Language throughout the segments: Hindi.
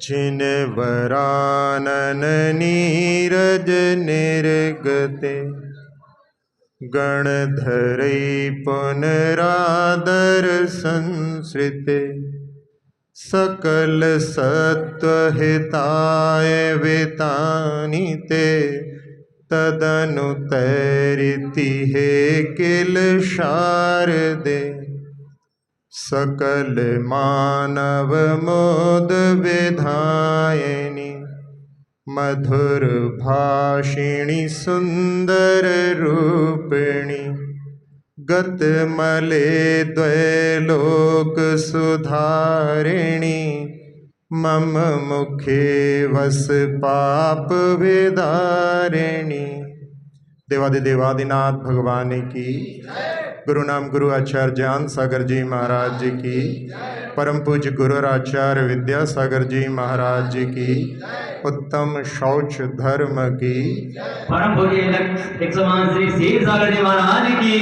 जिन वरानन नीरज निर्गते गणधरै पुनरादर संसृते सकल सत्वहिताय वितानिते तदनुतैरिति हे किल शारदे सकल मानव मोद विधायिनी मधुर भाषिणी सुंदर रूपिणी गत मले द्वैलोक सुधारिणी मम मुखे वस पाप विदारिणी। देवादिदेवादिनाथ भगवान की, गुरु नाम गुरु आचार्य ज्ञान सागर जी महाराज जी की, परम पूज्य गुरु आचार्य विद्यासागर जी महाराज जी की, उत्तम शौच धर्म की, परम पूज्य श्री क्षीर सागर जी महाराज की।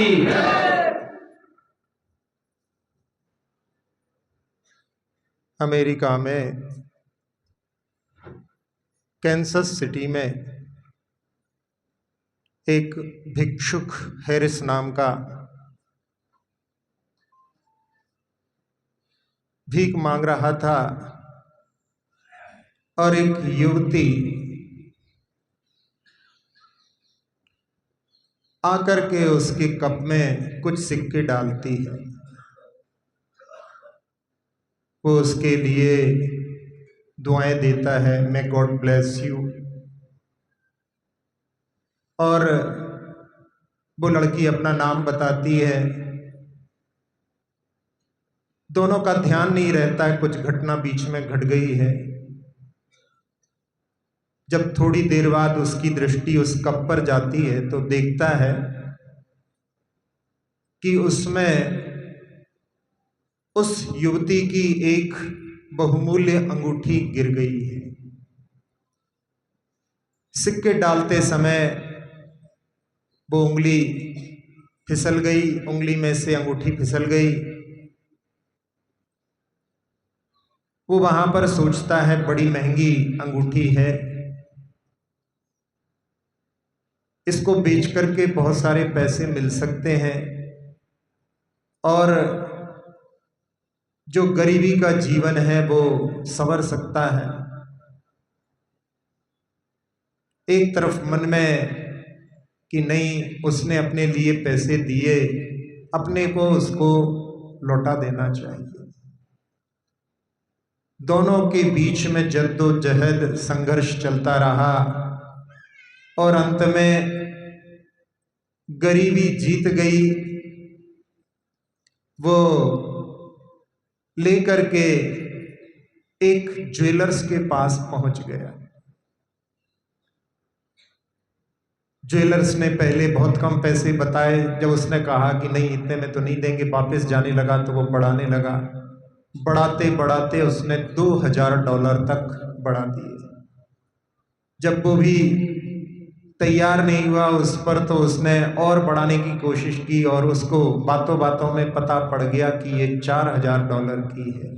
अमेरिका में कैंसस सिटी में एक भिक्षुक हैरिस नाम का भीख मांग रहा था और एक युवती आकर के उसके कप में कुछ सिक्के डालती है। वो उसके लिए दुआएं देता है, मैं गॉड ब्लेस यू। और वो लड़की अपना नाम बताती है। दोनों का ध्यान नहीं रहता है, कुछ घटना बीच में घट गई है। जब थोड़ी देर बाद उसकी दृष्टि उस कप पर जाती है तो देखता है कि उसमें उस युवती की एक बहुमूल्य अंगूठी गिर गई है। सिक्के डालते समय वो उंगली फिसल गई, उंगली में से अंगूठी फिसल गई। वो वहां पर सोचता है बड़ी महंगी अंगूठी है, इसको बेच करके बहुत सारे पैसे मिल सकते हैं और जो गरीबी का जीवन है वो संवर सकता है। एक तरफ मन में कि नहीं, उसने अपने लिए पैसे दिए, अपने को उसको लौटा देना चाहिए। दोनों के बीच में जद्दोजहद संघर्ष चलता रहा और अंत में गरीबी जीत गई। वो लेकर के एक ज्वेलर्स के पास पहुंच गया। ज्वेलर्स ने पहले बहुत कम पैसे बताए। जब उसने कहा कि नहीं इतने में तो नहीं देंगे, वापस जाने लगा तो वो बढ़ाने लगा। बढ़ाते बढ़ाते उसने $2000 तक बढ़ा दिए। जब वो भी तैयार नहीं हुआ उस पर तो उसने और बढ़ाने की कोशिश की और उसको बातों बातों में पता पड़ गया कि ये $4000 की है।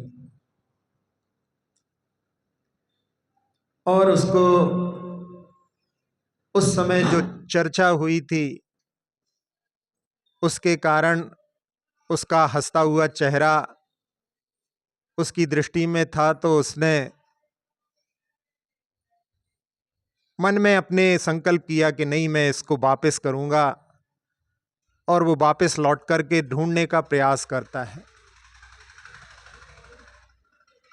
और उसको उस समय जो चर्चा हुई थी उसके कारण उसका हंसता हुआ चेहरा उसकी दृष्टि में था, तो उसने मन में अपने संकल्प किया कि नहीं, मैं इसको वापस करूंगा। और वो वापस लौट करके ढूंढने का प्रयास करता है।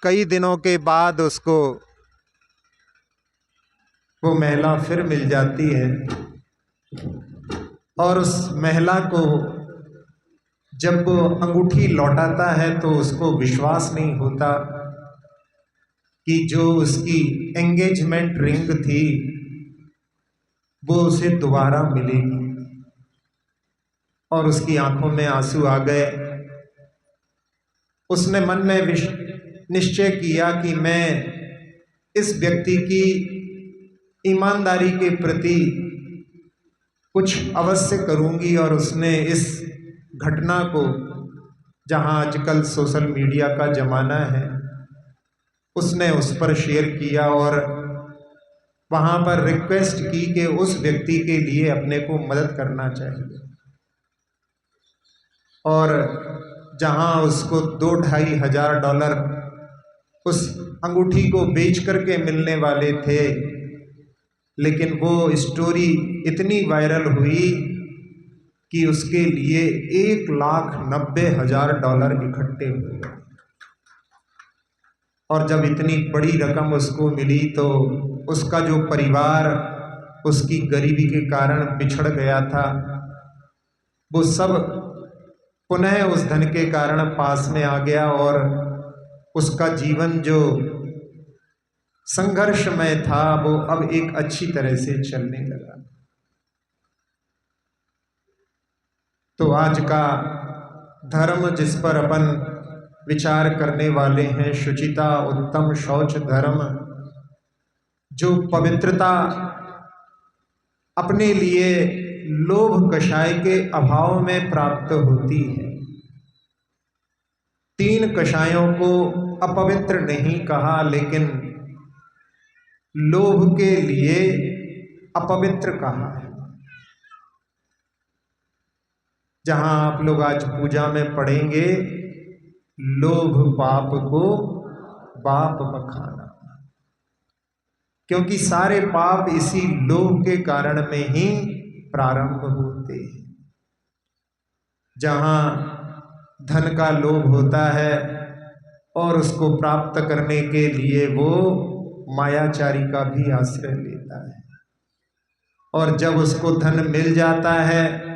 कई दिनों के बाद उसको वो महिला फिर मिल जाती है और उस महिला को जब वो अंगूठी लौटाता है तो उसको विश्वास नहीं होता कि जो उसकी एंगेजमेंट रिंग थी वो उसे दोबारा मिलेगी। और उसकी आंखों में आंसू आ गए। उसने मन में निश्चय किया कि मैं इस व्यक्ति की ईमानदारी के प्रति कुछ अवश्य करूंगी। और उसने इस घटना को, जहां आजकल सोशल मीडिया का जमाना है, उसने उस पर शेयर किया और वहाँ पर रिक्वेस्ट की कि उस व्यक्ति के लिए अपने को मदद करना चाहिए। और जहाँ उसको $2,500 उस अंगूठी को बेच करके मिलने वाले थे, लेकिन वो स्टोरी इतनी वायरल हुई कि उसके लिए $1,90,000 इकट्ठे हुए। और जब इतनी बड़ी रकम उसको मिली तो उसका जो परिवार उसकी गरीबी के कारण बिछड़ गया था, वो सब पुनः उस धन के कारण पास में आ गया और उसका जीवन जो संघर्षमय था वो अब एक अच्छी तरह से चलने लगा। तो आज का धर्म जिस पर अपन विचार करने वाले हैं, शुचिता, उत्तम शौच धर्म, जो पवित्रता अपने लिए लोभ कषाय के अभाव में प्राप्त होती है। 3 कषायों को अपवित्र नहीं कहा, लेकिन लोभ के लिए अपवित्र कहा है। जहां आप लोग आज पूजा में पढ़ेंगे, लोभ पाप को बाप बखाना, क्योंकि सारे पाप इसी लोभ के कारण में ही प्रारंभ होते हैं। जहां धन का लोभ होता है और उसको प्राप्त करने के लिए वो मायाचारी का भी आश्रय लेता है, और जब उसको धन मिल जाता है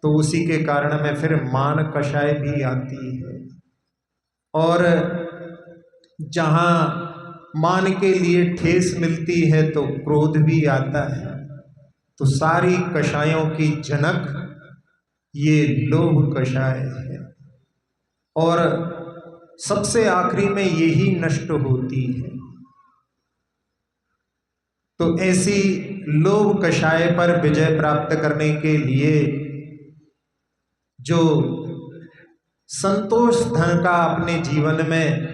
तो उसी के कारण में फिर मान कषाय भी आती है। और जहां मान के लिए ठेस मिलती है तो क्रोध भी आता है। तो सारी कषायों की जनक ये लोभ कषाय है, और सबसे आखिरी में यही नष्ट होती है। तो ऐसी लोभ कषाय पर विजय प्राप्त करने के लिए जो संतोष धन का अपने जीवन में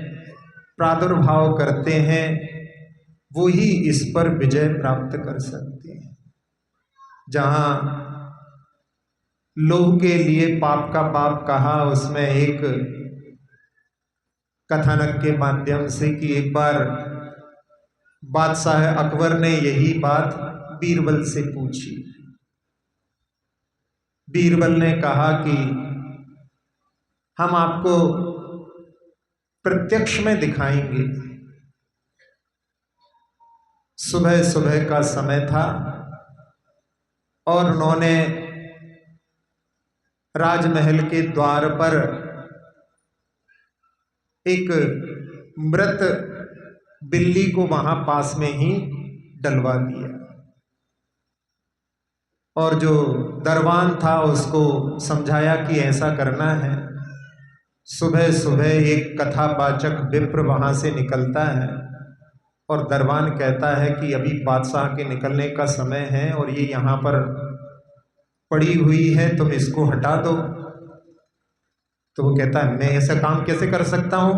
प्रादुर्भाव करते हैं, वो ही इस पर विजय प्राप्त कर सकते हैं। जहां लोभ के लिए पाप का पाप कहा, उसमें एक कथानक के माध्यम से कि एक बार बादशाह अकबर ने यही बात बीरबल से पूछी। बीरबल ने कहा कि हम आपको प्रत्यक्ष में दिखाएंगे। सुबह सुबह का समय था और उन्होंने राजमहल के द्वार पर एक मृत बिल्ली को वहां पास में ही डलवा दिया, और जो दरबान था उसको समझाया कि ऐसा करना है। सुबह सुबह एक कथावाचक विप्र वहां से निकलता है और दरबान कहता है कि अभी बादशाह के निकलने का समय है और ये यहाँ पर पड़ी हुई है, तुम इसको हटा दो। तो वो कहता है मैं ऐसा काम कैसे कर सकता हूं?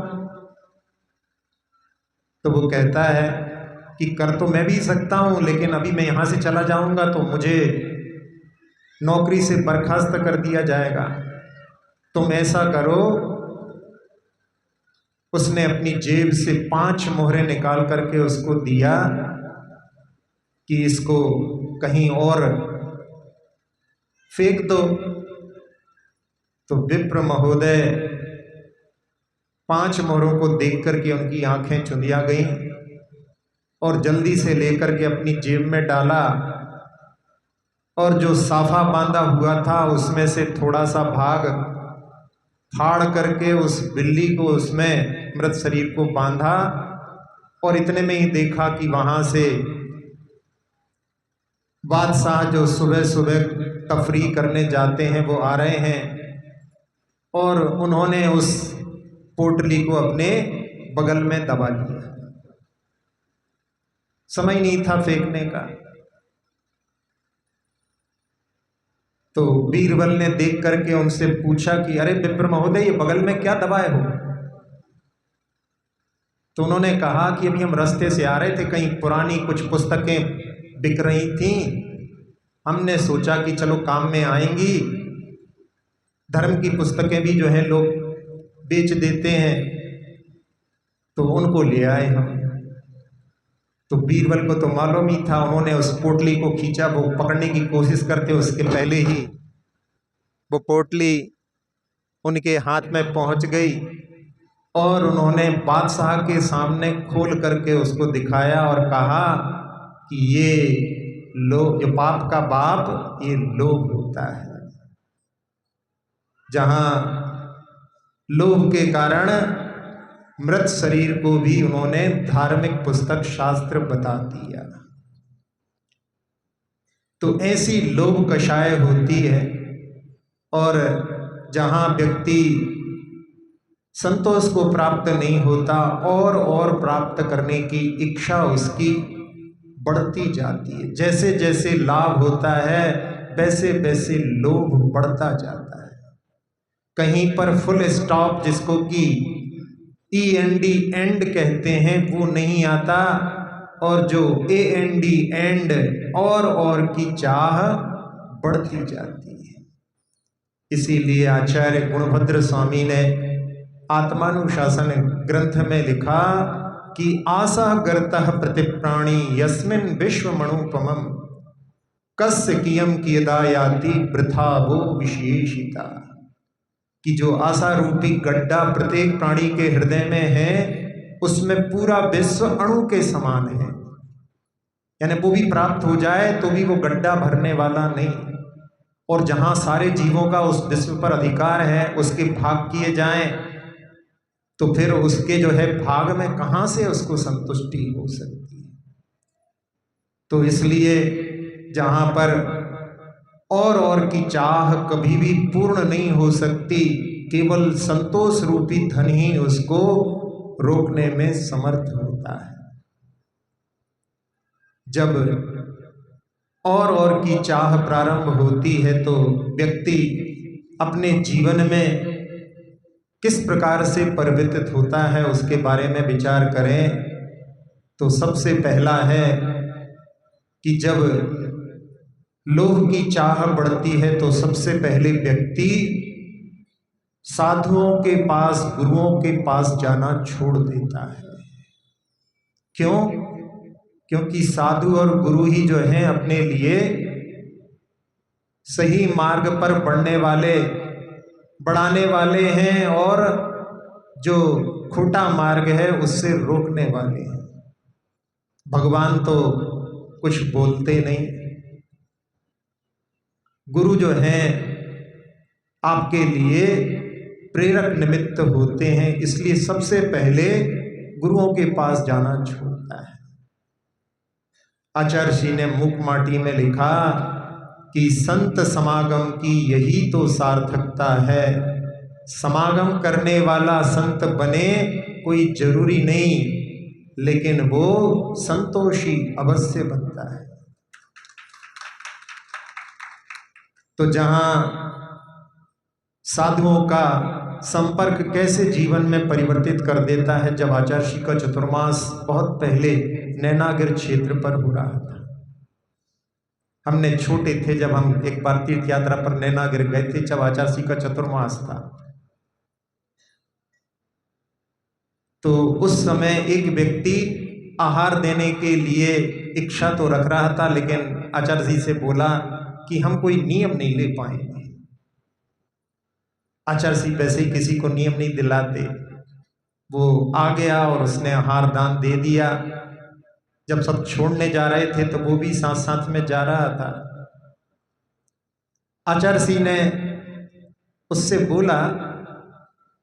तो वो कहता है कि कर तो मैं भी सकता हूं, लेकिन अभी मैं यहां से चला जाऊंगा तो मुझे नौकरी से बर्खास्त कर दिया जाएगा। तुम ऐसा करो, उसने अपनी जेब से 5 मोहरें निकाल करके उसको दिया कि इसको कहीं और फेंक दो। तो विप्र महोदय 5 मोहरों को देख करके उनकी आंखें चुंधिया गईं और जल्दी से लेकर के अपनी जेब में डाला, और जो साफा बांधा हुआ था उसमें से थोड़ा सा भाग फाड़ करके उस बिल्ली को, उसमें मृत शरीर को बांधा, और इतने में ही देखा कि वहां से बादशाह जो सुबह सुबह तफरीह करने जाते हैं वो आ रहे हैं, और उन्होंने उस पोटली को अपने बगल में दबा लिया। समय नहीं था फेंकने का। तो बीरबल ने देख करके उनसे पूछा कि अरे विप्र महोदय, ये बगल में क्या दबाए हो? तो उन्होंने कहा कि अभी हम रास्ते से आ रहे थे, कहीं पुरानी कुछ पुस्तकें बिक रही थीं, हमने सोचा कि चलो काम में आएंगी, धर्म की पुस्तकें भी जो है लोग बेच देते हैं, तो उनको ले आए हम। तो बीरबल को तो मालूम ही था, उन्होंने उस पोटली को खींचा, वो पकड़ने की कोशिश करते उसके पहले ही वो पोटली उनके हाथ में पहुंच गई और उन्होंने बादशाह के सामने खोल करके उसको दिखाया और कहा कि ये लोभ, जो पाप का बाप, ये लोभ होता है। जहां लोभ के कारण मृत शरीर को भी उन्होंने धार्मिक पुस्तक शास्त्र बता दिया। तो ऐसी लोभ कषाय होती है, और जहां व्यक्ति संतोष को प्राप्त नहीं होता और प्राप्त करने की इच्छा उसकी बढ़ती जाती है। जैसे जैसे लाभ होता है वैसे वैसे लोभ बढ़ता जाता है। कहीं पर फुल स्टॉप, जिसको कि END एंड कहते हैं, वो नहीं आता, और जो AND एंड और की चाह बढ़ती जाती है। इसीलिए आचार्य गुणभद्र स्वामी ने आत्मानुशासन ग्रंथ में लिखा कि आशा गर्तः प्रतिप्राणी यस्मिन् विश्वमणुपमम् कस्य कियम कियदायाति वृथा वो विशेषिता, कि जो आशा रूपी गड्ढा प्रत्येक प्राणी के हृदय में है, उसमें पूरा विश्व अणु के समान है। यानी वो भी प्राप्त हो जाए तो भी वो गड्ढा भरने वाला नहीं, और जहां सारे जीवों का उस विश्व पर अधिकार है, उसके भाग किए जाएं, तो फिर उसके जो है भाग में कहां से उसको संतुष्टि हो सकती है। तो इसलिए जहां पर और की चाह कभी भी पूर्ण नहीं हो सकती, केवल संतोष रूपी धन ही उसको रोकने में समर्थ होता है। जब और की चाह प्रारंभ होती है तो व्यक्ति अपने जीवन में किस प्रकार से परिवर्तित होता है उसके बारे में विचार करें। तो सबसे पहला है कि जब लोभ की चाह बढ़ती है तो सबसे पहले व्यक्ति साधुओं के पास, गुरुओं के पास जाना छोड़ देता है। क्यों? क्योंकि साधु और गुरु ही जो हैं अपने लिए सही मार्ग पर बढ़ाने वाले हैं, और जो खोटा मार्ग है उससे रोकने वाले हैं। भगवान तो कुछ बोलते नहीं, गुरु जो हैं आपके लिए प्रेरक निमित्त होते हैं, इसलिए सबसे पहले गुरुओं के पास जाना छोड़ता है। आचार्य श्री ने मुकमाटी में लिखा कि संत समागम की यही तो सार्थकता है। समागम करने वाला संत बने कोई जरूरी नहीं, लेकिन वो संतोषी अवश्य बनता है। तो जहां साधुओं का संपर्क कैसे जीवन में परिवर्तित कर देता है। जब आचार्य श्री का चतुर्मास बहुत पहले नैनागिर क्षेत्र पर हो रहा था, हमने छोटे थे जब हम एक बार तीर्थ यात्रा पर नैनागिर गए थे, जब आचार्य श्री का चतुर्मास था। तो उस समय एक व्यक्ति आहार देने के लिए इच्छा तो रख रहा था, लेकिन आचार्य जी से बोला कि हम कोई नियम नहीं ले पाएंगे। आचार्य जी वैसे ही किसी को नियम नहीं दिलाते। वो आ गया और उसने आहार दान दे दिया। जब सब छोड़ने जा रहे थे तो वो भी साथ साथ में जा रहा था। आचार्य जी ने उससे बोला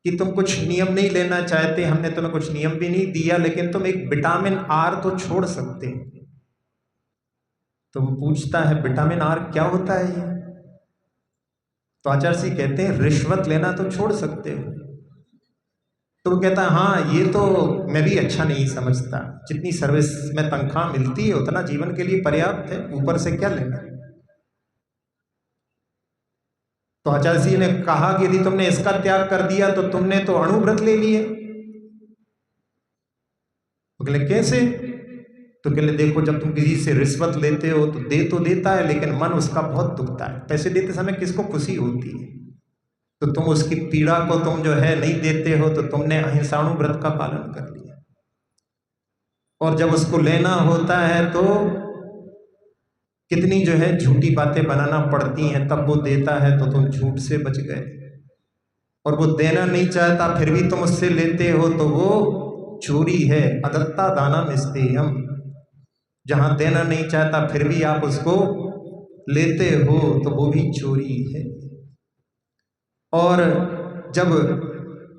कि तुम कुछ नियम नहीं लेना चाहते, हमने तुम्हें कुछ नियम भी नहीं दिया, लेकिन तुम एक विटामिन आर तो छोड़ सकते हो। तो वो पूछता है विटामिन आर क्या होता है ये? तो आचार्य जी कहते हैं रिश्वत लेना तो छोड़ सकते हो। तो वो कहता है हाँ ये तो मैं भी अच्छा नहीं समझता, जितनी सर्विस में तनख्वाह मिलती है उतना जीवन के लिए पर्याप्त है, ऊपर से क्या लेना। तो आचार्य जी ने कहा कि यदि तुमने इसका त्याग कर दिया तो तुमने तो अणुव्रत ले लिए। तो कहले कैसे? तो कहले देखो, जब तुम किसी से रिश्वत लेते हो तो देता है, लेकिन मन उसका बहुत दुखता है। पैसे देते समय किसको खुशी होती है? तो तुम उसकी पीड़ा को तुम जो है नहीं देते हो, तो तुमने अहिंसाणु व्रत का पालन कर लिया। और जब उसको लेना होता है तो कितनी जो है झूठी बातें बनाना पड़ती हैं, तब वो देता है तो तुम झूठ से बच गए। और वो देना नहीं चाहता फिर भी तुम उससे लेते हो, तो वो चोरी है। अदत्ता दानम स्तेयम। जहां देना नहीं चाहता फिर भी आप उसको लेते हो, तो वो भी चोरी है। और जब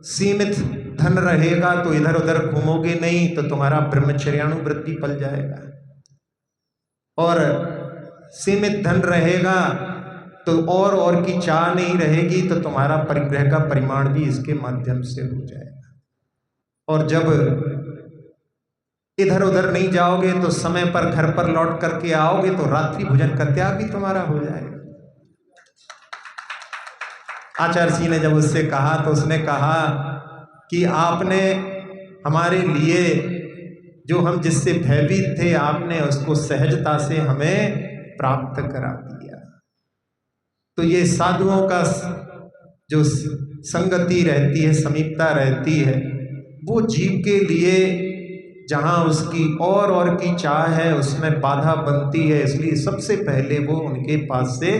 सीमित धन रहेगा तो इधर उधर घूमोगे नहीं, तो तुम्हारा ब्रह्मचर्याणु व्रत भी पल जाएगा। और सीमित धन रहेगा तो और की चाह नहीं रहेगी, तो तुम्हारा परिग्रह का परिमाण भी इसके माध्यम से हो जाएगा। और जब इधर उधर नहीं जाओगे तो समय पर घर पर लौट करके आओगे, तो रात्रि भोजन का त्याग भी तुम्हारा हो जाएगा। आचार्य जी ने जब उससे कहा तो उसने कहा कि आपने हमारे लिए, जो हम जिससे भयभीत थे, आपने उसको सहजता से हमें प्राप्त करा दिया। तो ये साधुओं का जो संगति रहती है, समीपता रहती है, वो जीव के लिए जहां उसकी और की चाह है उसमें बाधा बनती है, इसलिए सबसे पहले वो उनके पास से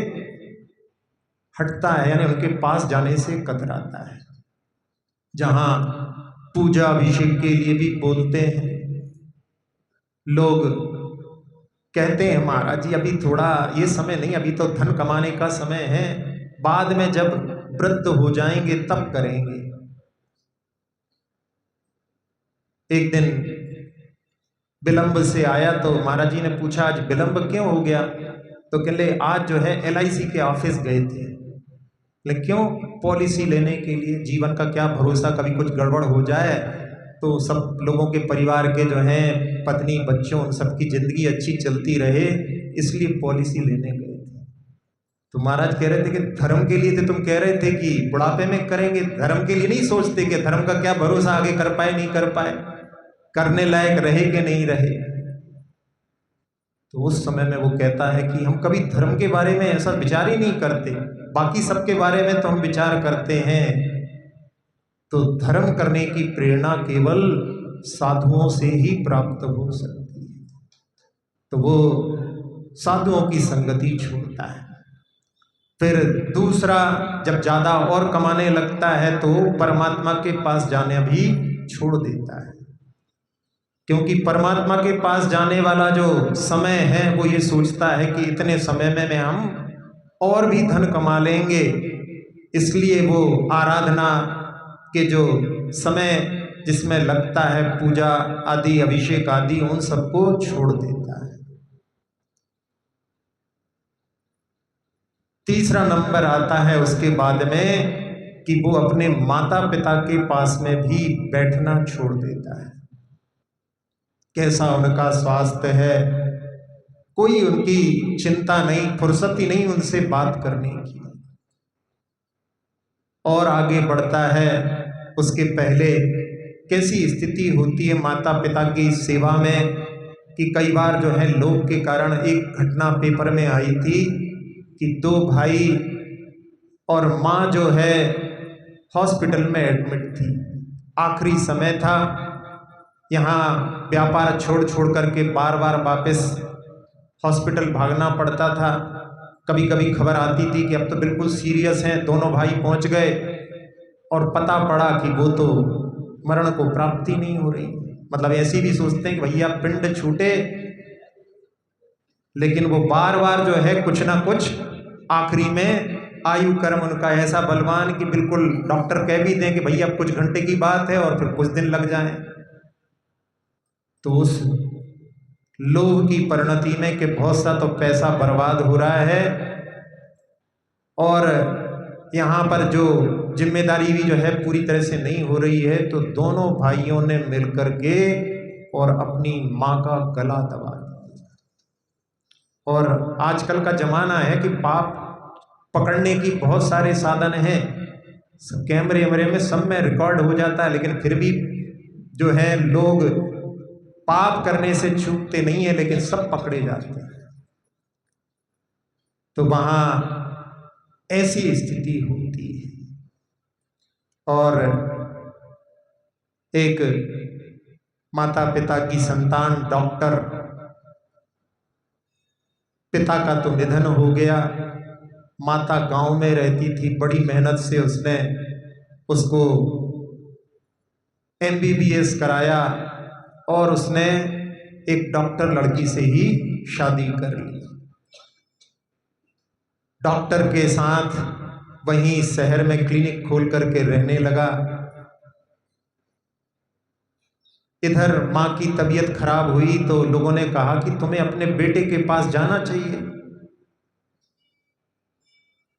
हटता है, यानी उनके पास जाने से कतराता है। जहां पूजा अभिषेक के लिए भी बोलते हैं लोग, कहते हैं महाराज जी अभी थोड़ा ये समय नहीं, अभी तो धन कमाने का समय है, बाद में जब वृद्ध हो जाएंगे तब करेंगे। एक दिन विलंब से आया तो महाराज जी ने पूछा आज विलंब क्यों हो गया? तो कहले आज जो है LIC के ऑफिस गए थे। लेकिन क्यों? पॉलिसी लेने के लिए। जीवन का क्या भरोसा, कभी कुछ गड़बड़ हो जाए तो सब लोगों के परिवार के जो हैं पत्नी बच्चों उन सबकी जिंदगी अच्छी चलती रहे, इसलिए पॉलिसी लेने गए थे। तो महाराज कह रहे थे कि धर्म के लिए थे, तुम कह रहे थे कि बुढ़ापे में करेंगे, धर्म के लिए नहीं सोचते कि धर्म का क्या भरोसा, आगे कर पाए नहीं कर पाए, करने लायक रहे कि नहीं रहे। तो उस समय में वो कहता है कि हम कभी धर्म के बारे में ऐसा विचार ही नहीं करते, बाकी सबके बारे में तो हम विचार करते हैं। तो धर्म करने की प्रेरणा केवल साधुओं से ही प्राप्त हो सकती है। तो वो साधुओं की संगति छोड़ता है। फिर दूसरा, जब ज्यादा और कमाने लगता है तो परमात्मा के पास जाने भी छोड़ देता है, क्योंकि परमात्मा के पास जाने वाला जो समय है वो ये सोचता है कि इतने समय में हम और भी धन कमा लेंगे, इसलिए वो आराधना के जो समय जिसमें लगता है पूजा आदि अभिषेक आदि उन सबको छोड़ देता है। तीसरा नंबर आता है उसके बाद में कि वो अपने माता पिता के पास में भी बैठना छोड़ देता है। कैसा उनका स्वास्थ्य है, कोई उनकी चिंता नहीं, फुर्सत ही नहीं उनसे बात करने की। और आगे बढ़ता है, उसके पहले कैसी स्थिति होती है माता पिता की सेवा में कि कई बार जो है लोभ के कारण, एक घटना पेपर में आई थी कि 2 भाई और माँ जो है हॉस्पिटल में एडमिट थी, आखिरी समय था, यहाँ व्यापार छोड़ छोड़ करके बार बार वापस हॉस्पिटल भागना पड़ता था। कभी कभी खबर आती थी कि अब तो बिल्कुल सीरियस हैं, दोनों भाई पहुंच गए और पता पड़ा कि वो तो मरण को प्राप्ति नहीं हो रही। मतलब ऐसी भी सोचते हैं कि भैया पिंड छूटे, लेकिन वो बार बार जो है कुछ ना कुछ, आखिरी में आयु कर्म उनका ऐसा बलवान कि बिल्कुल डॉक्टर कह भी दें कि भैया अब कुछ घंटे की बात है और फिर कुछ दिन लग जाएं। तो उस लोभ की परिणति में कि बहुत सा तो पैसा बर्बाद हो रहा है और यहाँ पर जो जिम्मेदारी भी जो है पूरी तरह से नहीं हो रही है, तो दोनों भाइयों ने मिलकर के और अपनी माँ का गला दबा दिया। और आजकल का जमाना है कि पाप पकड़ने की बहुत सारे साधन हैं, कैमरे वैमरे में सब में रिकॉर्ड हो जाता है, लेकिन फिर भी जो है लोग पाप करने से चूकते नहीं है, लेकिन सब पकड़े जाते हैं। तो वहां ऐसी स्थिति होती है। और एक माता पिता की संतान डॉक्टर, पिता का तो निधन हो गया, माता गांव में रहती थी, बड़ी मेहनत से उसने उसको MBBS कराया और उसने एक डॉक्टर लड़की से ही शादी कर ली। डॉक्टर के साथ वहीं शहर में क्लिनिक खोल करके रहने लगा। इधर माँ की तबीयत खराब हुई तो लोगों ने कहा कि तुम्हें अपने बेटे के पास जाना चाहिए।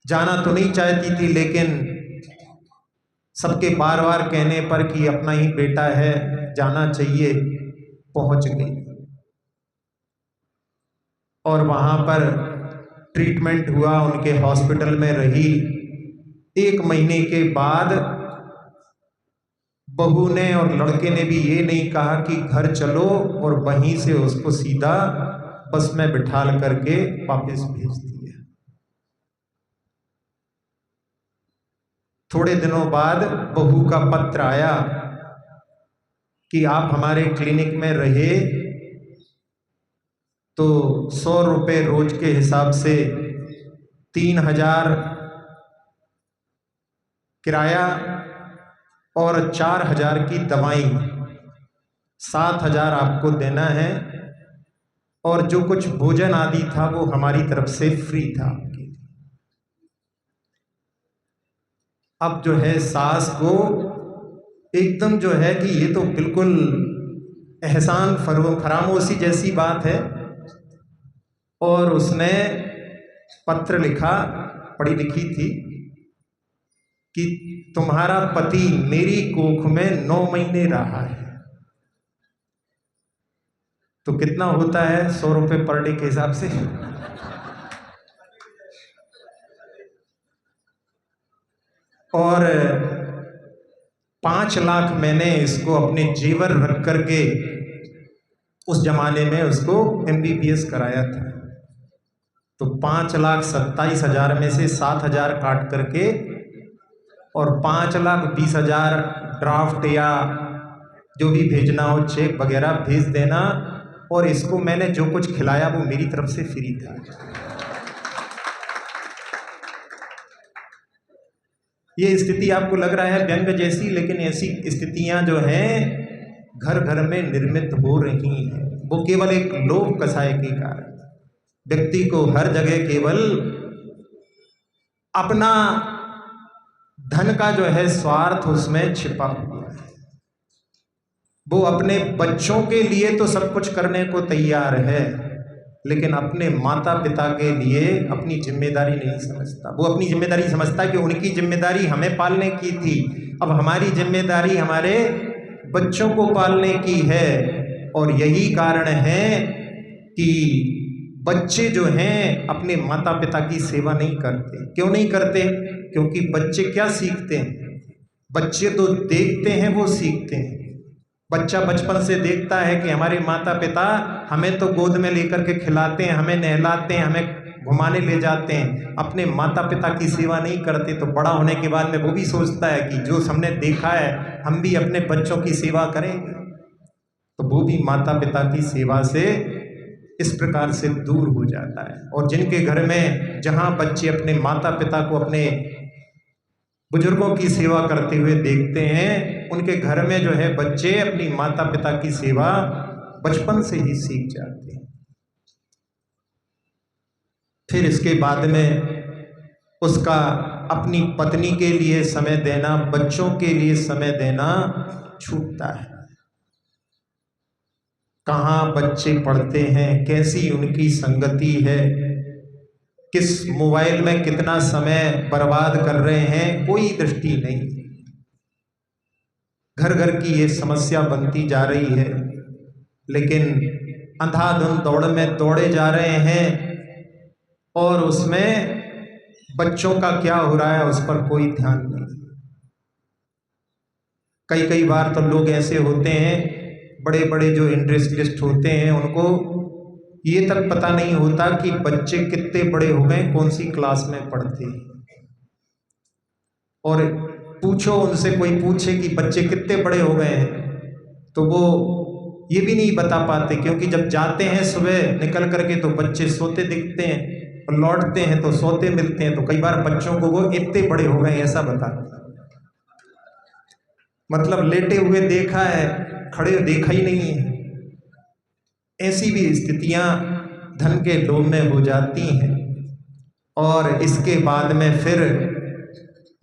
जाना तो नहीं चाहती थी, लेकिन सबके बार बार कहने पर कि अपना ही बेटा है, जाना चाहिए, पहुंच गई। और वहां पर ट्रीटमेंट हुआ, उनके हॉस्पिटल में रही। 1 महीने के बाद बहू ने और लड़के ने भी ये नहीं कहा कि घर चलो और वहीं से उसको सीधा बस में बिठाल करके वापस भेज दिया। थोड़े दिनों बाद बहू का पत्र आया कि आप हमारे क्लिनिक में रहे तो 100 रुपये रोज के हिसाब से 3000 किराया और 4000 की दवाई, 7000 आपको देना है, और जो कुछ भोजन आदि था वो हमारी तरफ से फ्री था आपके। अब जो है सास को एकदम जो है कि ये तो बिल्कुल एहसान फरामोशी जैसी बात है, और उसने पत्र लिखा, पढ़ी लिखी थी कि तुम्हारा पति मेरी कोख में 9 महीने रहा है। तो कितना होता है 100 रुपये पर डे के हिसाब से? और 5 लाख मैंने इसको अपने जेवर रख करके उस जमाने में उसको MBBS कराया था। तो 5,27,000 में से 7,000 काट करके और 5,20,000 ड्राफ्ट या जो भी भेजना हो चेक वगैरह भेज देना, और इसको मैंने जो कुछ खिलाया वो मेरी तरफ से फ्री था। ये स्थिति आपको लग रहा है व्यंग जैसी, लेकिन ऐसी स्थितियां जो हैं घर घर में निर्मित हो रही हैं। वो केवल एक लोभ कसाय के कारण व्यक्ति को हर जगह केवल अपना धन का जो है स्वार्थ उसमें छिपा हुआ है। वो अपने बच्चों के लिए तो सब कुछ करने को तैयार है, लेकिन अपने माता पिता के लिए अपनी जिम्मेदारी नहीं समझता। वो अपनी जिम्मेदारी समझता है कि उनकी जिम्मेदारी हमें पालने की थी, अब हमारी जिम्मेदारी हमारे बच्चों को पालने की है। और यही कारण है कि बच्चे जो हैं अपने माता पिता की सेवा नहीं करते। क्यों नहीं करते? क्योंकि बच्चे क्या सीखते हैं? बच्चे तो देखते हैं, वो सीखते हैं। बच्चा बचपन से देखता है कि हमारे माता पिता हमें तो गोद में लेकर के खिलाते हैं, हमें नहलाते हैं, हमें घुमाने ले जाते हैं, अपने माता पिता की सेवा नहीं करते। तो बड़ा होने के बाद में वो भी सोचता है कि जो हमने देखा है हम भी अपने बच्चों की सेवा करेंगे। तो वो भी माता पिता की सेवा से इस प्रकार से दूर हो जाता है। और जिनके घर में जहाँ बच्चे अपने माता पिता को, अपने बुजुर्गों की सेवा करते हुए देखते हैं, उनके घर में जो है बच्चे अपनी माता पिता की सेवा बचपन से ही सीख जाते हैं। फिर इसके बाद में उसका अपनी पत्नी के लिए समय देना, बच्चों के लिए समय देना छूटता है। कहाँ बच्चे पढ़ते हैं, कैसी उनकी संगति है, किस मोबाइल में कितना समय बर्बाद कर रहे हैं, कोई दृष्टि नहीं। घर घर की ये समस्या बनती जा रही है, लेकिन अंधाधुंध दौड़ में दौड़े जा रहे हैं और उसमें बच्चों का क्या हो रहा है उस पर कोई ध्यान नहीं। कई बार तो लोग ऐसे होते हैं बड़े बड़े जो इंडस्ट्रियलिस्ट होते हैं उनको ये तक पता नहीं होता कि बच्चे कितने बड़े हो गए, कौन सी क्लास में पढ़ते हैं। और पूछो उनसे, कोई पूछे कि बच्चे कितने बड़े हो गए हैं, तो वो ये भी नहीं बता पाते, क्योंकि जब जाते हैं सुबह निकल करके तो बच्चे सोते दिखते हैं और लौटते हैं तो सोते मिलते हैं, तो कई बार बच्चों को वो इतने बड़े हो गए ऐसा बताते हैं। मतलब लेटे हुए देखा है, खड़े देखा ही नहीं है। ऐसी भी स्थितियां धन के लोभ में हो जाती हैं और इसके बाद में फिर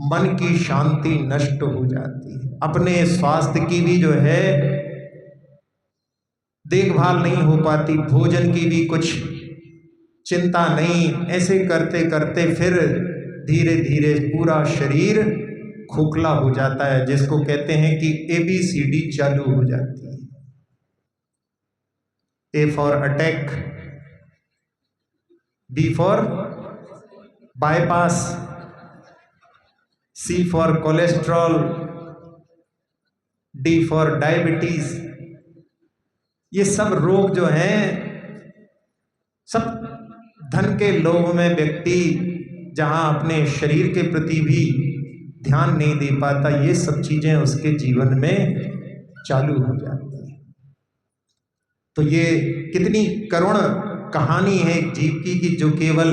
मन की शांति नष्ट हो जाती है। अपने स्वास्थ्य की भी जो है देखभाल नहीं हो पाती, भोजन की भी कुछ चिंता नहीं। ऐसे करते करते फिर धीरे धीरे पूरा शरीर खोखला हो जाता है, जिसको कहते हैं कि ABCD चालू हो जाती है। A for attack, B for bypass, C for cholesterol, D for diabetes. ये सब रोग जो हैं सब धन के लोभ में व्यक्ति जहां अपने शरीर के प्रति भी ध्यान नहीं दे पाता, ये सब चीजें उसके जीवन में चालू हो जाती हैं। तो ये कितनी करुण कहानी है एक जीव की कि जो केवल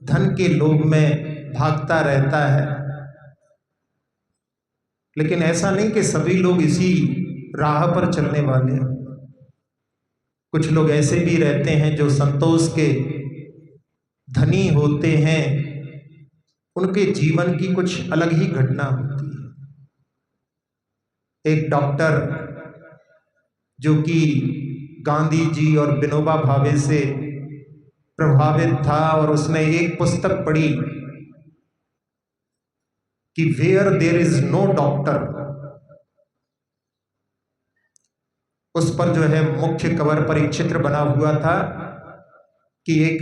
धन के लोभ में भागता रहता है। लेकिन ऐसा नहीं कि सभी लोग इसी राह पर चलने वाले हैं। कुछ लोग ऐसे भी रहते हैं जो संतोष के धनी होते हैं, उनके जीवन की कुछ अलग ही घटना होती है। एक डॉक्टर जो कि गांधी जी और विनोबा भावे से प्रभावित था और उसने एक पुस्तक पढ़ी कि where there is no doctor, उस पर जो है मुख्य कवर पर एक चित्र बना हुआ था कि एक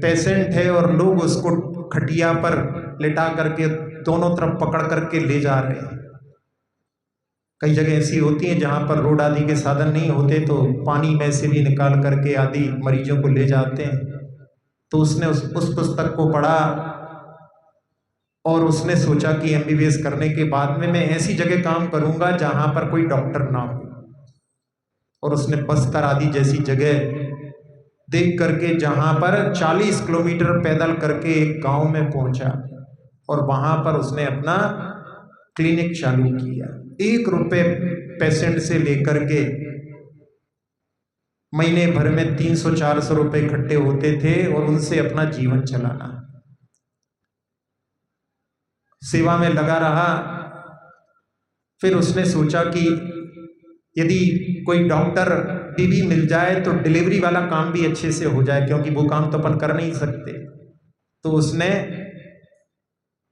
पेशेंट है और लोग उसको खटिया पर लिटा करके दोनों तरफ पकड़ करके ले जा रहे हैं। कई जगह ऐसी होती हैं जहां पर रोड आदि के साधन नहीं होते, तो पानी में से भी निकाल करके आदि मरीजों को ले जाते हैं। तो उसने उस पुस्तक को पढ़ा और उसने सोचा कि MBBS करने के बाद में मैं ऐसी जगह काम करूंगा जहां पर कोई डॉक्टर ना हो। और उसने बस्तर आदि जैसी जगह देख करके जहां पर 40 किलोमीटर पैदल करके एक गांव में पहुंचा और वहां पर उसने अपना क्लिनिक चालू किया। 1 रुपए पेशेंट से लेकर के महीने भर में 300-400 रुपए इकट्ठे होते थे और उनसे अपना जीवन चलाना। सेवा में लगा रहा। फिर उसने सोचा कि यदि कोई डॉक्टर बीवी मिल जाए तो डिलीवरी वाला काम भी अच्छे से हो जाए, क्योंकि वो काम तो अपन कर नहीं सकते। तो उसने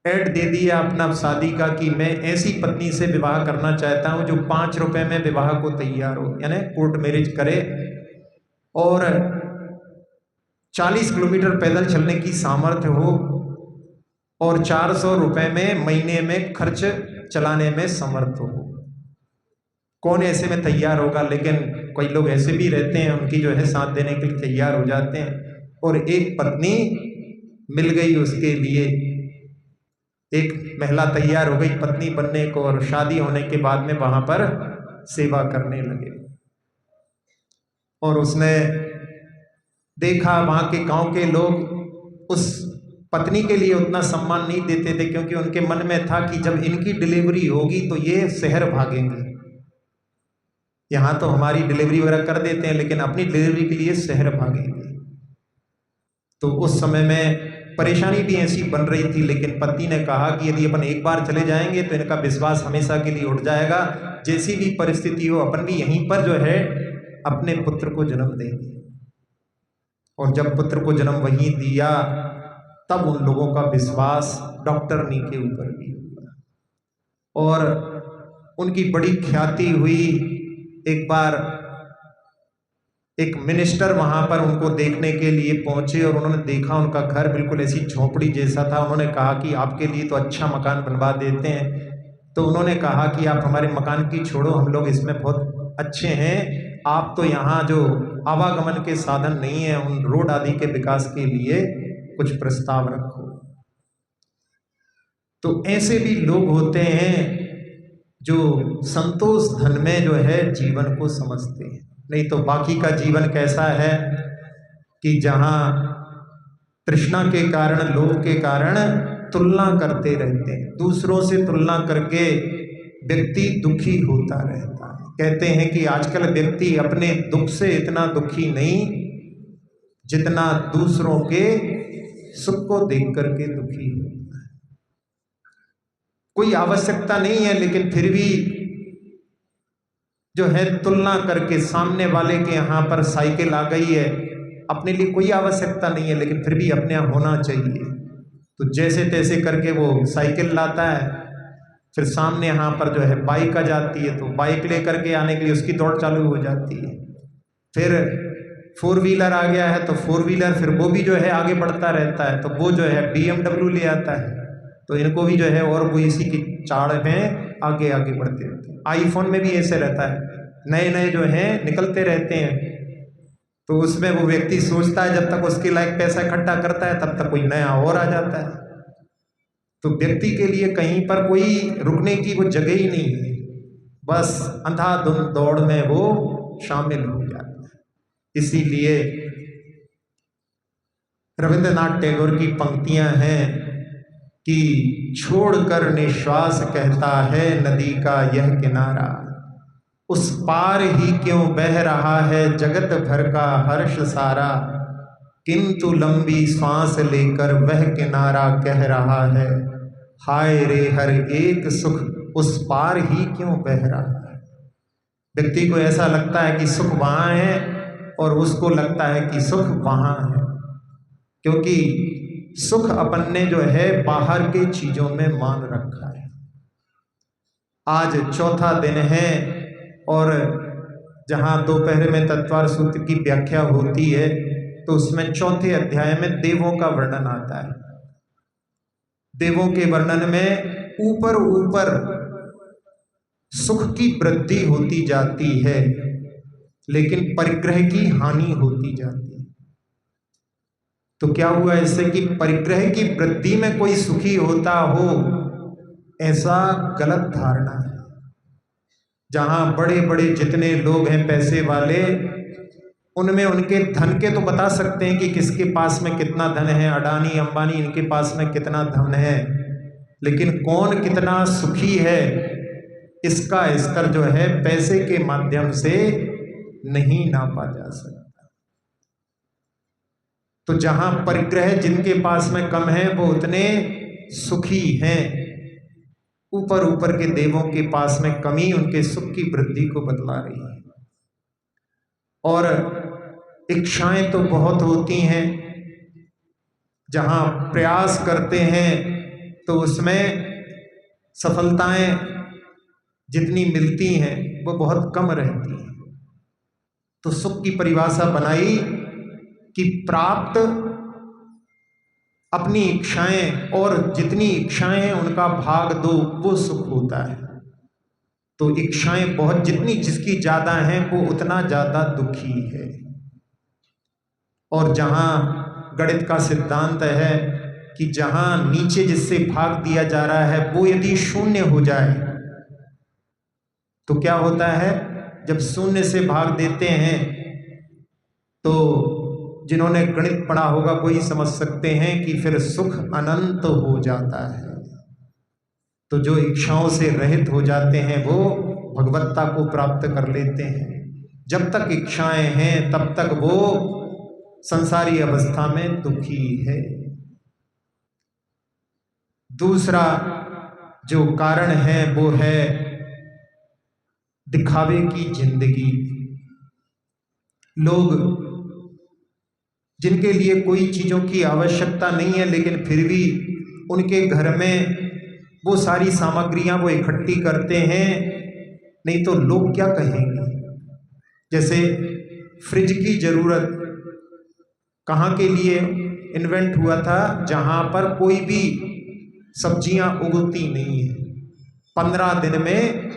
ऐड दे दिया अपना शादी का कि मैं ऐसी पत्नी से विवाह करना चाहता हूं जो 5 रुपए में विवाह को तैयार हो, यानी कोर्ट मैरिज करे और 40 किलोमीटर पैदल चलने की सामर्थ्य हो और 400 रुपए में महीने में खर्च चलाने में समर्थ हो। कौन ऐसे में तैयार होगा? लेकिन कई लोग ऐसे भी रहते हैं, उनकी जो है साथ देने के लिए तैयार हो जाते हैं। और एक पत्नी मिल गई उसके लिए, एक महिला तैयार हो गई पत्नी बनने को और शादी होने के बाद में वहां पर सेवा करने लगे। और उसने देखा वहां के गांव के लोग उस पत्नी के लिए उतना सम्मान नहीं देते थे, क्योंकि उनके मन में था कि जब इनकी डिलीवरी होगी तो ये शहर भागेंगे। यहां तो हमारी डिलीवरी वगैरह कर देते हैं, लेकिन अपनी डिलीवरी के लिए शहर भागेंगे। तो उस समय में परेशानी भी ऐसी बन रही थी। लेकिन पति ने कहा कि यदि अपन एक बार चले जाएंगे तो इनका विश्वास हमेशा के लिए उठ जाएगा। जैसी भी परिस्थिति हो अपन भी यहीं पर जो है अपने पुत्र को जन्म देंगे। और जब पुत्र को जन्म वहीं दिया तब उन लोगों का विश्वास डॉक्टरनी के ऊपर भी हुआ और उनकी बड़ी ख्याति हुई। एक बार एक मिनिस्टर वहां पर उनको देखने के लिए पहुंचे और उन्होंने देखा उनका घर बिल्कुल ऐसी झोपड़ी जैसा था। उन्होंने कहा कि आपके लिए तो अच्छा मकान बनवा देते हैं। तो उन्होंने कहा कि आप हमारे मकान की छोड़ो, हम लोग इसमें बहुत अच्छे हैं, आप तो यहाँ जो आवागमन के साधन नहीं है, उन रोड आदि के विकास के लिए कुछ प्रस्ताव रखो। तो ऐसे भी लोग होते हैं जो संतोष धन में जो है जीवन को समझते हैं। नहीं तो बाकी का जीवन कैसा है कि जहाँ तृष्णा के कारण, लोभ के कारण तुलना करते रहते हैं, दूसरों से तुलना करके व्यक्ति दुखी होता रहता है। कहते हैं कि आजकल व्यक्ति अपने दुख से इतना दुखी नहीं जितना दूसरों के सुख को देख करके दुखी होता है। कोई आवश्यकता नहीं है, लेकिन फिर भी जो है तुलना करके, सामने वाले के यहाँ पर साइकिल आ गई है, अपने लिए कोई आवश्यकता नहीं है लेकिन फिर भी अपने यहाँ होना चाहिए, तो जैसे तैसे करके वो साइकिल लाता है। फिर सामने यहाँ पर जो है बाइक आ जाती है, तो बाइक लेकर के आने के लिए उसकी दौड़ चालू हो जाती है। फिर 4 व्हीलर आ गया है, तो 4 व्हीलर फिर वो भी जो है आगे बढ़ता रहता है, तो वो जो है BMW ले आता है, तो इनको भी जो है और वो इसी की चाड़ में आगे आगे बढ़ते रहते हैं। आईफोन में भी ऐसे रहता है, नए नए जो हैं निकलते रहते हैं, तो उसमें वो व्यक्ति सोचता है जब तक उसके लायक पैसा इकट्ठा करता है तब तक कोई नया और आ जाता है। तो व्यक्ति के लिए कहीं पर कोई रुकने की वो जगह ही नहीं है, बस अंधाधुंध दौड़ में वो शामिल हो जाता है। इसीलिए रविंद्रनाथ टैगोर की पंक्तियां हैं कि छोड़कर निश्वास कहता है नदी का यह किनारा, उस पार ही क्यों बह रहा है जगत भर का हर्ष सारा, किंतु लंबी सांस लेकर वह किनारा कह रहा है, हाय रे हर एक सुख उस पार ही क्यों बह रहा है। व्यक्ति को ऐसा लगता है कि सुख वहां है और उसको लगता है कि सुख वहां है, क्योंकि सुख अपन ने जो है बाहर के चीजों में मान रखा है। आज चौथा दिन है और जहां दोपहर में तत्वार सूत्र की व्याख्या होती है तो उसमें चौथे अध्याय में देवों का वर्णन आता है। देवों के वर्णन में ऊपर ऊपर सुख की वृद्धि होती जाती है लेकिन परिग्रह की हानि होती जाती है। तो क्या हुआ इससे कि परिग्रह की वृद्धि में कोई सुखी होता हो, ऐसा गलत धारणा है। जहां बड़े बड़े जितने लोग हैं पैसे वाले, उनमें उनके धन के तो बता सकते हैं कि किसके पास में कितना धन है, अडानी अंबानी इनके पास में कितना धन है, लेकिन कौन कितना सुखी है इसका स्तर जो है पैसे के माध्यम से नहीं नापा जा सकता। तो जहां परिग्रह जिनके पास में कम है वो उतने सुखी हैं, ऊपर ऊपर के देवों के पास में कमी उनके सुख की वृद्धि को बतला रही है। और इच्छाएं तो बहुत होती हैं, जहां प्रयास करते हैं तो उसमें सफलताएं जितनी मिलती हैं वो बहुत कम रहती हैं। तो सुख की परिभाषा बनाई कि प्राप्त अपनी इच्छाएं, और जितनी इच्छाएं हैं उनका भाग दो, वो सुख होता है। तो इच्छाएं बहुत जितनी जिसकी ज्यादा हैं वो उतना ज्यादा दुखी है। और जहां गणित का सिद्धांत है कि जहां नीचे जिससे भाग दिया जा रहा है वो यदि शून्य हो जाए तो क्या होता है, जब शून्य से भाग देते हैं तो जिन्होंने गणित पढ़ा होगा वही समझ सकते हैं कि फिर सुख अनंत हो जाता है। तो जो इच्छाओं से रहित हो जाते हैं वो भगवत्ता को प्राप्त कर लेते हैं। जब तक इच्छाएं हैं तब तक वो संसारी अवस्था में दुखी है। दूसरा जो कारण है वो है दिखावे की जिंदगी। लोग जिनके लिए कोई चीजों की आवश्यकता नहीं है लेकिन फिर भी उनके घर में वो सारी सामग्रियां वो इकट्ठी करते हैं, नहीं तो लोग क्या कहेंगे। जैसे फ्रिज की जरूरत कहाँ के लिए इन्वेंट हुआ था, जहां पर कोई भी सब्जियां उगती नहीं है, 15 दिन में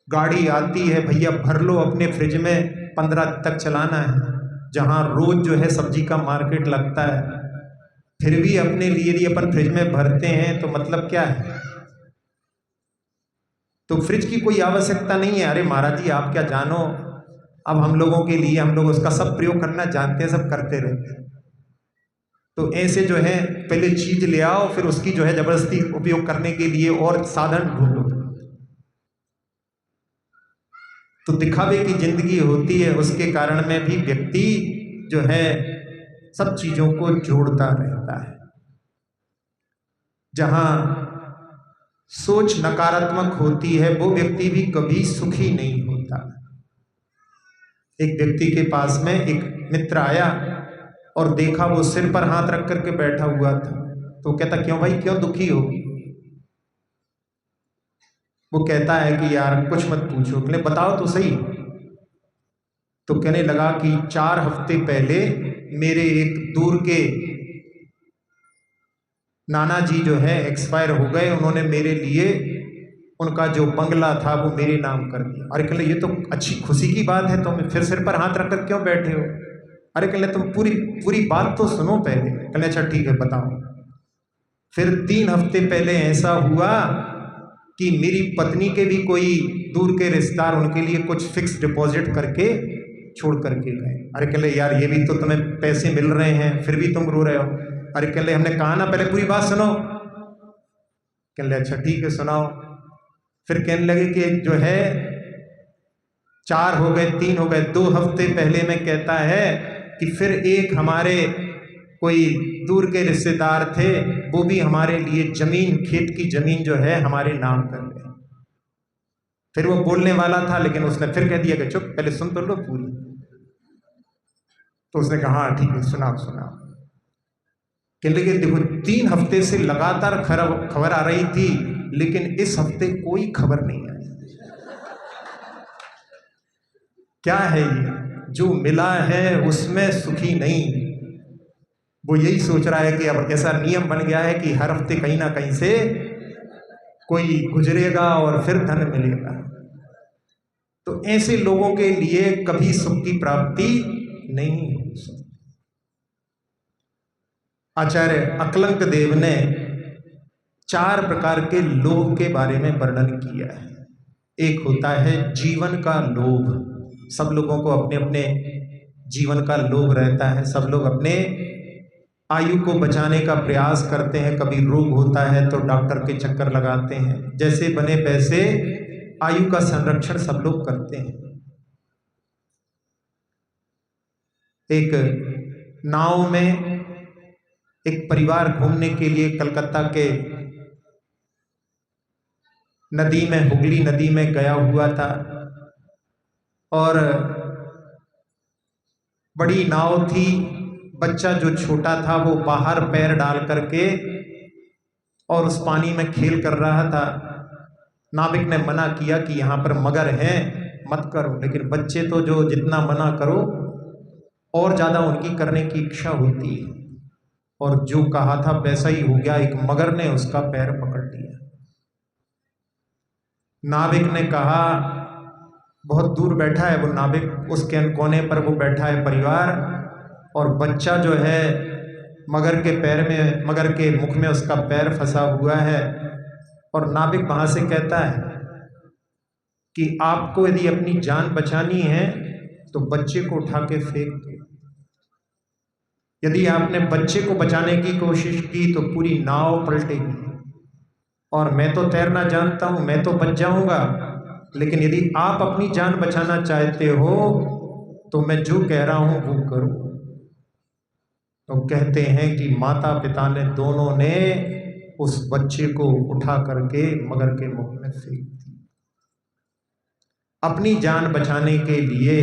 गाड़ी आती है, भैया भर लो अपने फ्रिज में, 15 तक चलाना है, जहाँ रोज जो है सब्जी का मार्केट लगता है, फिर भी अपने लिए यदि अपन फ्रिज में भरते हैं तो मतलब क्या है? तो फ्रिज की कोई आवश्यकता नहीं है। अरे महाराज जी आप क्या जानो, अब हम लोगों के लिए, हम लोग उसका सब प्रयोग करना जानते हैं, सब करते रहते हैं। तो ऐसे जो है पहले चीज ले आओ, फिर उसकी जो है जबरदस्ती उपयोग करने के लिए और साधन ढूंढो। तो दिखावे की जिंदगी होती है, उसके कारण में भी व्यक्ति जो है सब चीजों को जोड़ता रहता है। जहां सोच नकारात्मक होती है वो व्यक्ति भी कभी सुखी नहीं होता। एक व्यक्ति के पास में एक मित्र आया और देखा वो सिर पर हाथ रख करके बैठा हुआ था, तो कहता क्यों भाई, क्यों दुखी हो? वो कहता है कि यार कुछ मत पूछो। कहले बताओ तो सही। तो कहने लगा कि 4 हफ्ते पहले मेरे एक दूर के नाना जी जो है एक्सपायर हो गए, उन्होंने मेरे लिए उनका जो बंगला था वो मेरे नाम कर दिया। अरे कहले ये तो अच्छी खुशी की बात है, तुम फिर सिर पर हाथ रखकर क्यों बैठे हो? अरे कहले तुम पूरी पूरी बात तो सुनो पहले। कहले अच्छा ठीक है बताओ। फिर 3 हफ्ते पहले ऐसा हुआ कि मेरी पत्नी के भी कोई दूर के रिश्तेदार उनके लिए कुछ फिक्स डिपॉजिट करके छोड़ करके गए। अरे कहले यार ये भी तो तुम्हें पैसे मिल रहे हैं, फिर भी तुम रो रहे हो। अरे कहले हमने कहा ना पहले पूरी बात सुनो। कहले अच्छा ठीक है सुनाओ। फिर कहने लगे कि जो है 4 हो गए, 3 हो गए, 2 हफ्ते पहले में कहता है कि फिर एक हमारे कोई दूर के रिश्तेदार थे, वो भी हमारे लिए जमीन, खेत की जमीन जो है हमारे नाम कर गए। फिर वो बोलने वाला था लेकिन उसने फिर कह दिया कि चुप, पहले सुन तो लो पूरी। तो उसने कहा हाँ ठीक है सुनाओ सुनाओ। कहने लगे देखो 3 हफ्ते से लगातार खबर आ रही थी, लेकिन इस हफ्ते कोई खबर नहीं आई। क्या है ये? जो मिला है उसमें सुखी नहीं। वो यही सोच रहा है कि अब ऐसा नियम बन गया है कि हर हफ्ते कहीं ना कहीं से कोई गुजरेगा और फिर धन मिलेगा। तो ऐसे लोगों के लिए कभी सुख की प्राप्ति नहीं हो सकती। आचार्य अकलंक देव ने 4 प्रकार के लोभ के बारे में वर्णन किया है। एक होता है जीवन का लोभ। सब लोगों को अपने अपने जीवन का लोभ रहता है। सब लोग अपने आयु को बचाने का प्रयास करते हैं। कभी रोग होता है तो डॉक्टर के चक्कर लगाते हैं। जैसे बने वैसे आयु का संरक्षण सब लोग करते हैं। एक नाव में एक परिवार घूमने के लिए कलकत्ता के नदी में, हुगली नदी में गया हुआ था और बड़ी नाव थी। बच्चा जो छोटा था वो बाहर पैर डाल करके और उस पानी में खेल कर रहा था। नाविक ने मना किया कि यहाँ पर मगर हैं, मत करो, लेकिन बच्चे तो जो जितना मना करो और ज़्यादा उनकी करने की इच्छा होती है। और जो कहा था वैसा ही हो गया। एक मगर ने उसका पैर पकड़ लिया। नाविक ने कहा, बहुत दूर बैठा है वो नाविक, उसके कोने पर वो बैठा है परिवार, और बच्चा जो है मगर के पैर में, मगर के मुख में उसका पैर फंसा हुआ है। और नाविक वहां से कहता है कि आपको यदि अपनी जान बचानी है तो बच्चे को उठा के फेंक दो। यदि आपने बच्चे को बचाने की कोशिश की तो पूरी नाव पलटेगी। और मैं तो तैरना जानता हूं, मैं तो बच जाऊंगा, लेकिन यदि आप अपनी जान बचाना चाहते हो तो मैं जो कह रहा हूं वो करो। तो कहते हैं कि माता पिता ने दोनों ने उस बच्चे को उठा करके मगर के मुख में फेंक दी। अपनी जान बचाने के लिए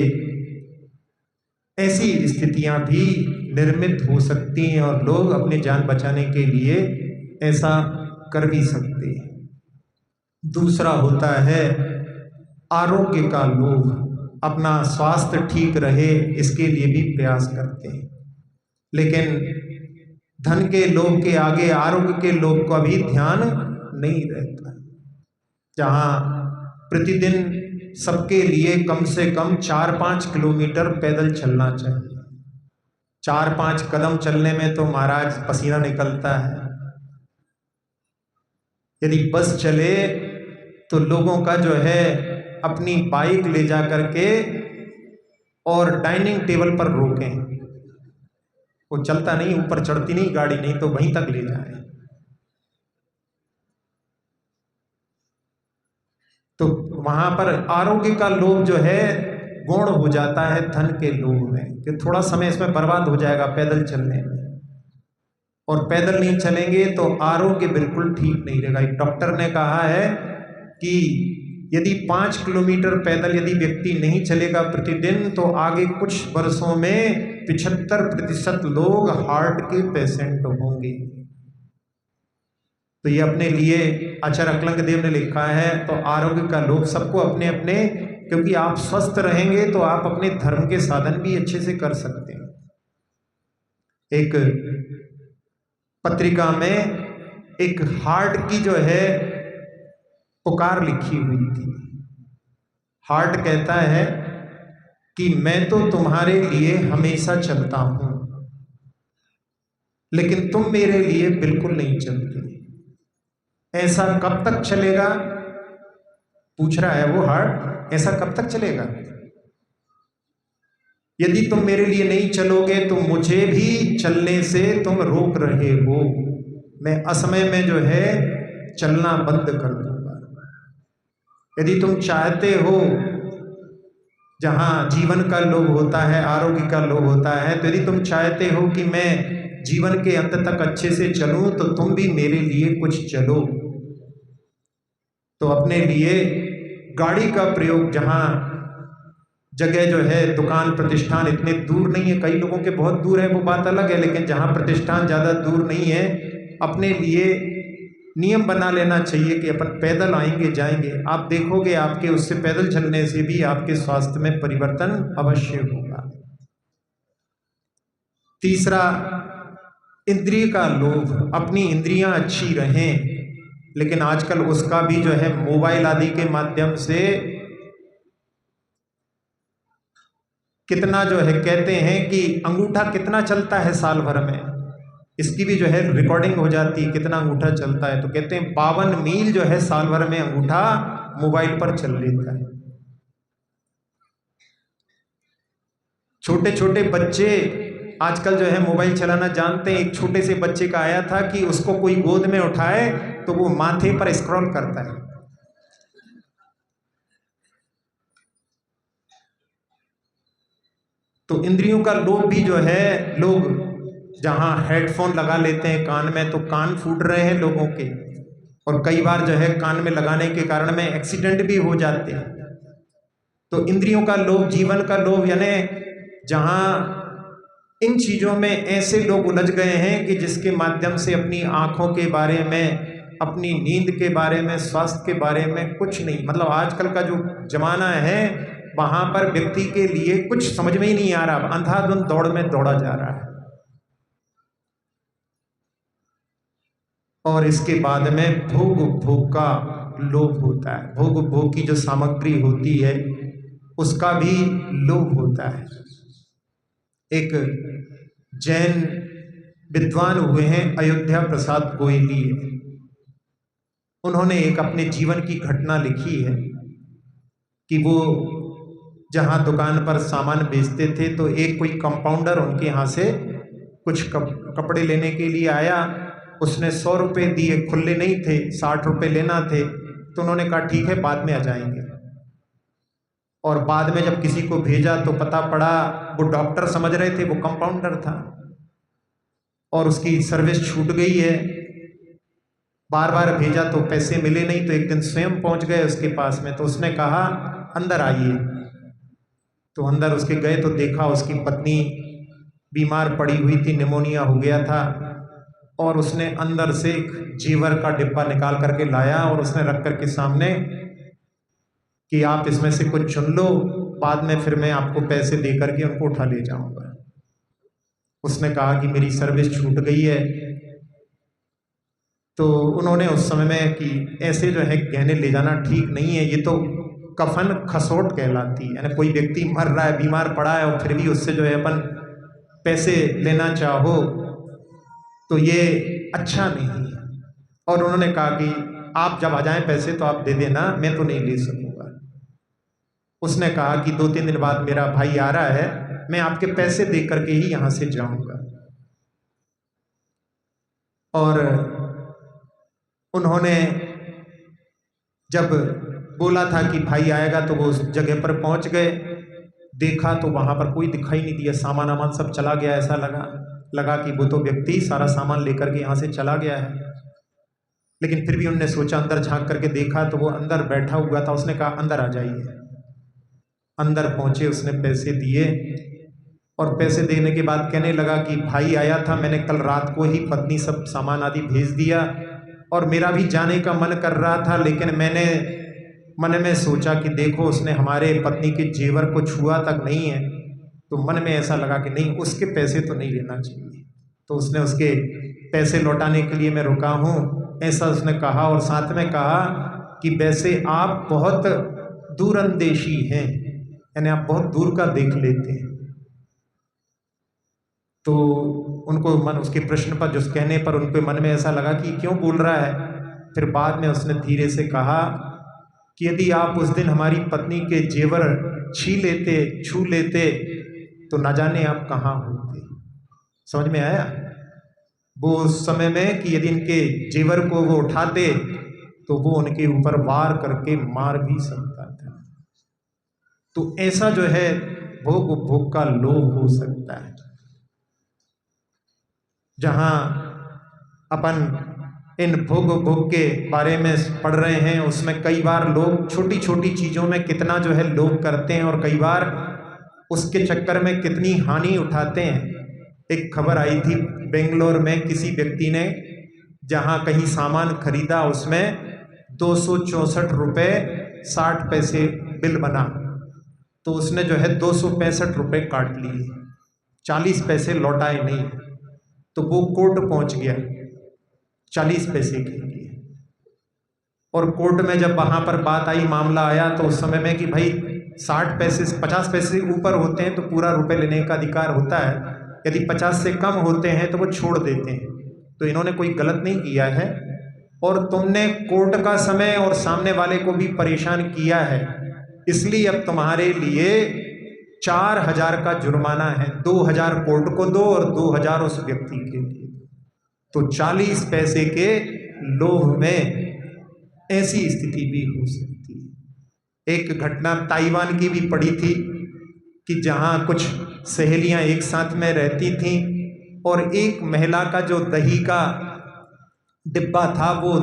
ऐसी स्थितियां भी निर्मित हो सकती हैं और लोग अपनी जान बचाने के लिए ऐसा कर भी सकते हैं। दूसरा होता है आरोग्य का लोभ। अपना स्वास्थ्य ठीक रहे इसके लिए भी प्रयास करते हैं, लेकिन धन के लोभ के आगे आरोग्य के लोभ का भी ध्यान नहीं रहता। जहां प्रतिदिन सबके लिए कम से कम 4-5 किलोमीटर पैदल चलना चाहिए। 4-5 कदम चलने में तो महाराज पसीना निकलता है। यदि बस चले तो लोगों का जो है अपनी बाइक ले जा करके और डाइनिंग टेबल पर रोकें। वो चलता नहीं, ऊपर चढ़ती नहीं गाड़ी, नहीं तो वहीं तक ले जाए। तो वहां पर आरोग्य का लोभ जो है गौण हो जाता है धन के लोभ में, कि थोड़ा समय इसमें बर्बाद हो जाएगा पैदल चलने में। और पैदल नहीं चलेंगे तो आरोग्य बिल्कुल ठीक नहीं रहेगा। एक डॉक्टर ने कहा है कि यदि 5 किलोमीटर पैदल यदि व्यक्ति नहीं चलेगा प्रतिदिन तो आगे कुछ वर्षों में 75% लोग हार्ट के पेशेंट होंगे। तो ये अपने लिए आचार्य अकलंग देव ने लिखा है। तो आरोग्य का लोभ सबको अपने अपने, क्योंकि आप स्वस्थ रहेंगे तो आप अपने धर्म के साधन भी अच्छे से कर सकते हैं। एक पत्रिका में एक हार्ट की जो है पुकार लिखी हुई थी। हार्ट कहता है कि मैं तो तुम्हारे लिए हमेशा चलता हूं, लेकिन तुम मेरे लिए बिल्कुल नहीं चलते। ऐसा कब तक चलेगा, पूछ रहा है वो हार्ट, ऐसा कब तक चलेगा? यदि तुम मेरे लिए नहीं चलोगे तो मुझे भी चलने से तुम रोक रहे हो। मैं असमय में जो है चलना बंद कर दूंगा। यदि तुम चाहते हो, जहां जीवन का लोभ होता है, आरोग्य का लोभ होता है, तो यदि तुम चाहते हो कि मैं जीवन के अंत तक अच्छे से चलूं तो तुम भी मेरे लिए कुछ चलो। तो अपने लिए गाड़ी का प्रयोग, जहां जगह जो है दुकान प्रतिष्ठान इतने दूर नहीं है, कई लोगों के बहुत दूर है वो बात अलग है, लेकिन जहां प्रतिष्ठान ज़्यादा दूर नहीं है, अपने लिए नियम बना लेना चाहिए कि अपन पैदल आएंगे जाएंगे। आप देखोगे आपके उससे पैदल चलने से भी आपके स्वास्थ्य में परिवर्तन अवश्य होगा। तीसरा, इंद्रिय का लोभ। अपनी इंद्रियां अच्छी रहें, लेकिन आजकल उसका भी जो है मोबाइल आदि के माध्यम से कितना जो है, कहते हैं कि अंगूठा कितना चलता है साल भर में, इसकी भी जो है रिकॉर्डिंग हो जाती है कितना अंगूठा चलता है। तो कहते हैं 52 मील जो है साल भर में अंगूठा मोबाइल पर चल लेता है। छोटे छोटे बच्चे आजकल जो है मोबाइल चलाना जानते हैं। एक छोटे से बच्चे का आया था कि उसको कोई गोद में उठाए तो वो माथे पर स्क्रॉल करता है। तो इंद्रियों का लोभ भी जो है, लोग जहां हेडफोन लगा लेते हैं कान में, तो कान फूट रहे हैं लोगों के, और कई बार जो है कान में लगाने के कारण में एक्सीडेंट भी हो जाते हैं। तो इंद्रियों का लोभ, जीवन का लोभ, यानी जहां इन चीजों में ऐसे लोग उलझ गए हैं कि जिसके माध्यम से अपनी आंखों के बारे में, अपनी नींद के बारे में, स्वास्थ्य के बारे में कुछ नहीं। मतलब आजकल का जो जमाना है वहां पर व्यक्ति के लिए कुछ समझ में ही नहीं आ रहा, अंधाधुंध दौड़ में दौड़ा जा रहा है। और इसके बाद में भोग उपभोग का लोभ होता है। भोग उपभोग की जो सामग्री होती है उसका भी लोभ होता है। एक जैन विद्वान हुए हैं अयोध्या प्रसाद गोयली, उन्होंने एक अपने जीवन की घटना लिखी है कि वो जहां दुकान पर सामान बेचते थे तो एक कोई कंपाउंडर उनके यहाँ से कुछ कपड़े लेने के लिए आया। उसने 100 रुपये दिए, खुले नहीं थे, 60 रुपये लेना थे। तो उन्होंने कहा ठीक है बाद में आ जाएंगे। और बाद में जब किसी को भेजा तो पता पड़ा वो डॉक्टर समझ रहे थे, वो कंपाउंडर था और उसकी सर्विस छूट गई है। बार बार भेजा तो पैसे मिले नहीं, तो एक दिन स्वयं पहुंच गए उसके पास में। तो उसने कहा अंदर आइए। तो अंदर उसके गए तो देखा उसकी पत्नी बीमार पड़ी हुई थी, निमोनिया हो गया था। और उसने अंदर से एक जेवर का डिब्बा निकाल करके लाया और उसने रख करके सामने कि आप इसमें से कुछ चुन लो, बाद में फिर मैं आपको पैसे दे करके उनको उठा ले जाऊंगा। उसने कहा कि मेरी सर्विस छूट गई है। तो उन्होंने उस समय में कि ऐसे जो है गहने ले जाना ठीक नहीं है, ये तो कफन खसोट कहलाती है। यानी कोई व्यक्ति मर रहा है, बीमार पड़ा है, और फिर भी उससे जो है अपन पैसे लेना चाहो तो ये अच्छा नहीं है। और उन्होंने कहा कि आप जब आ जाएं पैसे तो आप दे देना, मैं तो नहीं ले सकूंगा। उसने कहा कि 2-3 दिन बाद मेरा भाई आ रहा है, मैं आपके पैसे दे करके ही यहां से जाऊंगा। और उन्होंने जब बोला था कि भाई आएगा तो वो उस जगह पर पहुंच गए। देखा तो वहां पर कोई दिखाई नहीं दिया, सामान वामान सब चला गया। ऐसा लगा कि वो तो व्यक्ति सारा सामान लेकर के यहां से चला गया है। लेकिन फिर भी उन्होंने सोचा, अंदर झांक करके देखा तो वो अंदर बैठा हुआ था। उसने कहा अंदर आ जाइए। अंदर पहुंचे, उसने पैसे दिए, और पैसे देने के बाद कहने लगा कि भाई आया था, मैंने कल रात को ही पत्नी सब सामान आदि भेज दिया, और मेरा भी जाने का मन कर रहा था, लेकिन मैंने मन में सोचा कि देखो उसने हमारे पत्नी के जेवर को छुआ तक नहीं है, तो मन में ऐसा लगा कि नहीं, उसके पैसे तो नहीं लेना चाहिए। तो उसने उसके पैसे लौटाने के लिए मैं रुका हूँ, ऐसा उसने कहा। और साथ में कहा कि वैसे आप बहुत दूरंदेशी हैं, यानी आप बहुत दूर का देख लेते हैं। तो उनको उसके प्रश्न पर, जो कहने पर उनके मन में ऐसा लगा कि क्यों बोल रहा है। फिर बाद में उसने धीरे से कहा कि यदि आप उस दिन हमारी पत्नी के जेवर छू लेते तो न जाने आप कहाँ होते। समझ में आया वो उस समय में कि यदि इनके जेवर को वो उठाते तो वो उनके ऊपर वार करके मार भी सकता था। तो ऐसा जो है भोग उपभोग का लोभ हो सकता है। जहां अपन इन भोग के बारे में पढ़ रहे हैं, उसमें कई बार लोग छोटी छोटी चीज़ों में कितना जो है लोभ करते हैं, और कई बार उसके चक्कर में कितनी हानि उठाते हैं। एक खबर आई थी बेंगलोर में, किसी व्यक्ति ने जहां कहीं सामान खरीदा, उसमें 264 रुपये 60 पैसे बिल बना, तो उसने जो है 265 रुपये काट लिए, 40 पैसे लौटाए नहीं। तो वो कोर्ट पहुंच गया 40 पैसे के लिए। और कोर्ट में जब वहां पर बात आई, मामला आया, तो उस समय में कि भाई 60 पैसे 50 पैसे ऊपर होते हैं तो पूरा रुपए लेने का अधिकार होता है, यदि 50 से कम होते हैं तो वो छोड़ देते हैं। तो इन्होंने कोई गलत नहीं किया है, और तुमने कोर्ट का समय और सामने वाले को भी परेशान किया है, इसलिए अब तुम्हारे लिए 4000 का जुर्माना है। 2000 कोर्ट को दो और 2000 उस व्यक्ति के लिए। तो 40 पैसे के लोभ में ऐसी स्थिति भी हो सकती है। एक घटना ताइवान की भी पड़ी थी कि जहां कुछ सहेलियां एक साथ में रहती थीं, और एक महिला का जो दही का डिब्बा था वो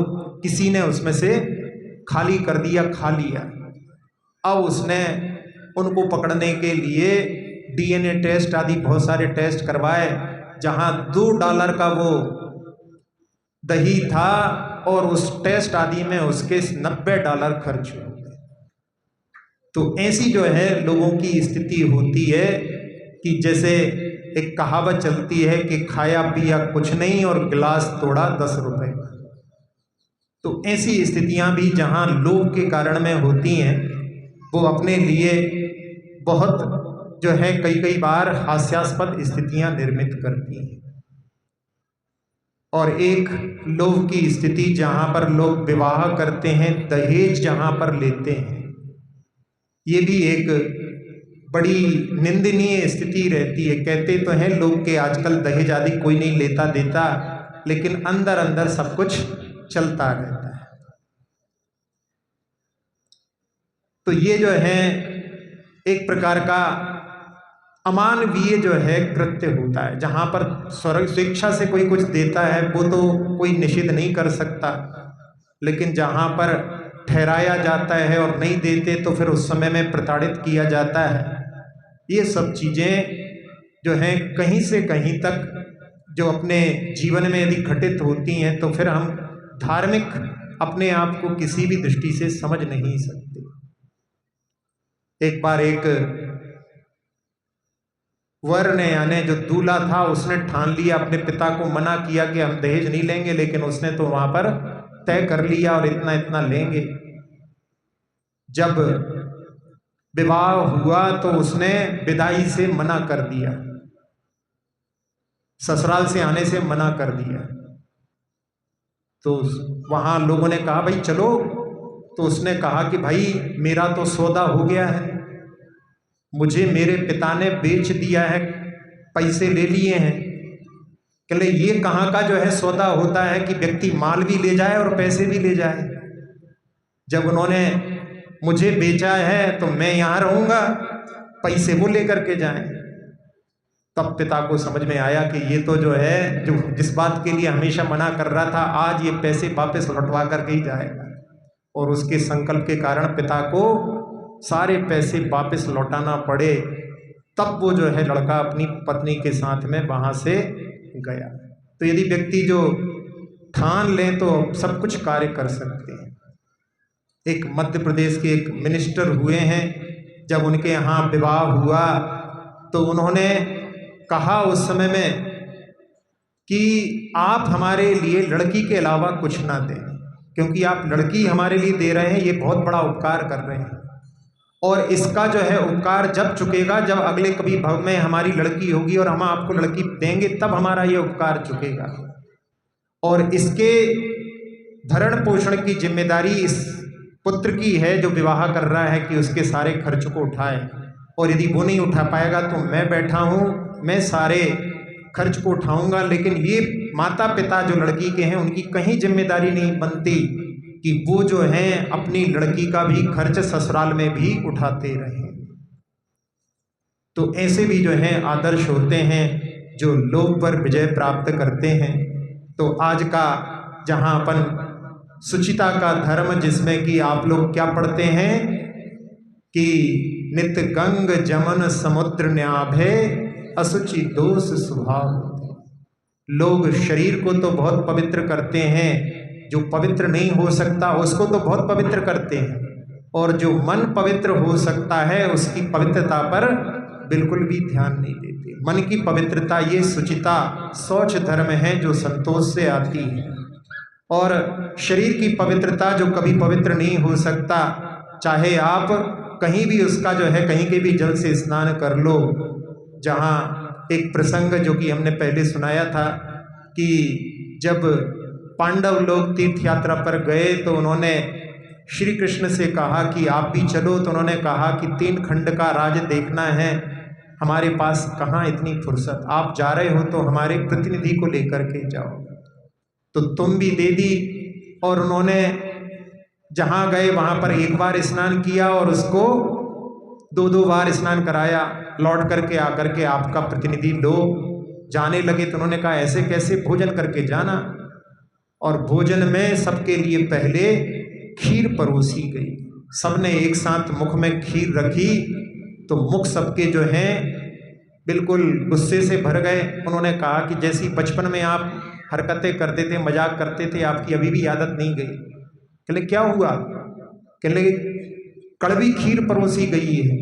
किसी ने उसमें से खाली कर दिया, खा लिया। अब उसने उनको पकड़ने के लिए DNA टेस्ट आदि बहुत सारे टेस्ट करवाए, जहां $2 का वो दही था, और उस टेस्ट आदि में उसके $90 खर्च हो गए। तो ऐसी जो है लोगों की स्थिति होती है कि जैसे एक कहावत चलती है कि खाया पिया कुछ नहीं और गिलास तोड़ा 10 रुपए का। तो ऐसी स्थितियां भी जहां लोभ के कारण में होती हैं, वो अपने लिए बहुत जो है कई बार हास्यास्पद स्थितियां निर्मित करती हैं। और एक लोभ की स्थिति जहां पर लोग विवाह करते हैं, दहेज जहां पर लेते हैं, ये भी एक बड़ी निंदनीय स्थिति रहती है। कहते तो हैं लोग कि आजकल दहेज आदि कोई नहीं लेता देता, लेकिन अंदर अंदर सब कुछ चलता रहता है। तो ये जो है एक प्रकार का अमानवीय जो है कृत्य होता है। जहां पर स्वेच्छा से कोई कुछ देता है वो तो कोई निषेध नहीं कर सकता, लेकिन जहां पर ठहराया जाता है और नहीं देते तो फिर उस समय में प्रताड़ित किया जाता है। ये सब चीजें जो हैं कहीं से कहीं तक जो अपने जीवन में यदि घटित होती हैं तो फिर हम धार्मिक अपने आप को किसी भी दृष्टि से समझ नहीं सकते। एक बार एक वर ने यानी जो दूल्हा था उसने ठान लिया, अपने पिता को मना किया कि हम दहेज नहीं लेंगे, लेकिन उसने तो वहां पर तय कर लिया और इतना इतना लेंगे। जब विवाह हुआ तो उसने विदाई से मना कर दिया, ससुराल से आने से मना कर दिया। तो वहाँ लोगों ने कहा भाई चलो, तो उसने कहा कि भाई मेरा तो सौदा हो गया है, मुझे मेरे पिता ने बेच दिया है, पैसे ले लिए हैं। कहले ये कहाँ का जो है सौदा होता है कि व्यक्ति माल भी ले जाए और पैसे भी ले जाए। जब उन्होंने मुझे बेचा है तो मैं यहाँ रहूँगा, पैसे वो लेकर के जाएं। तब पिता को समझ में आया कि ये तो जो है, जो जिस बात के लिए हमेशा मना कर रहा था, आज ये पैसे वापस लौटवा करके ही जाएगा। और उसके संकल्प के कारण पिता को सारे पैसे वापस लौटाना पड़े। तब वो जो है लड़का अपनी पत्नी के साथ में वहाँ से गया। तो यदि व्यक्ति जो ठान लें तो सब कुछ कार्य कर सकते हैं। एक मध्य प्रदेश के एक मिनिस्टर हुए हैं, जब उनके यहाँ विवाह हुआ तो उन्होंने कहा उस समय में कि आप हमारे लिए लड़की के अलावा कुछ ना दें, क्योंकि आप लड़की हमारे लिए दे रहे हैं, ये बहुत बड़ा उपकार कर रहे हैं। और इसका जो है उपकार जब चुकेगा, जब अगले कभी भव में हमारी लड़की होगी और हम आपको लड़की देंगे, तब हमारा ये उपकार चुकेगा। और इसके भरण पोषण की जिम्मेदारी इस पुत्र की है जो विवाह कर रहा है, कि उसके सारे खर्च को उठाए। और यदि वो नहीं उठा पाएगा तो मैं बैठा हूँ, मैं सारे खर्च को उठाऊंगा। लेकिन ये माता पिता जो लड़की के हैं, उनकी कहीं जिम्मेदारी नहीं बनती कि वो जो हैं अपनी लड़की का भी खर्च ससुराल में भी उठाते रहें। तो ऐसे भी जो हैं आदर्श होते हैं जो लोभ पर विजय प्राप्त करते हैं। तो आज का जहाँ अपन सुचिता का धर्म, जिसमें कि आप लोग क्या पढ़ते हैं कि नित गंग जमन समुद्र न्याभे असुचि दोष स्वभाव। लोग शरीर को तो बहुत पवित्र करते हैं, जो पवित्र नहीं हो सकता उसको तो बहुत पवित्र करते हैं, और जो मन पवित्र हो सकता है उसकी पवित्रता पर बिल्कुल भी ध्यान नहीं देते। मन की पवित्रता, ये सुचिता शौच धर्म है जो संतोष से आती है। और शरीर की पवित्रता जो कभी पवित्र नहीं हो सकता, चाहे आप कहीं भी उसका जो है कहीं के भी जल से स्नान कर लो। जहाँ एक प्रसंग जो कि हमने पहले सुनाया था कि जब पांडव लोग तीर्थ यात्रा पर गए तो उन्होंने श्री कृष्ण से कहा कि आप भी चलो। तो उन्होंने कहा कि 3 खंड का राज देखना है, हमारे पास कहाँ इतनी फुर्सत, आप जा रहे हो तो हमारे प्रतिनिधि को लेकर के जाओ। तो तुम भी दे दी। और उन्होंने जहाँ गए वहाँ पर एक बार स्नान किया और उसको 2-2 बार स्नान कराया। लौट करके आकर के आपका प्रतिनिधि लो। जाने लगे तो उन्होंने कहा ऐसे कैसे, भोजन करके जाना। और भोजन में सबके लिए पहले खीर परोसी गई। सबने एक साथ मुख में खीर रखी तो मुख सबके जो हैं बिल्कुल गुस्से से भर गए। उन्होंने कहा कि जैसी बचपन में आप हरकतें करते थे, मजाक करते थे, आपकी अभी भी आदत नहीं गई। कहले क्या हुआ? कहले कड़वी खीर परोसी गई है।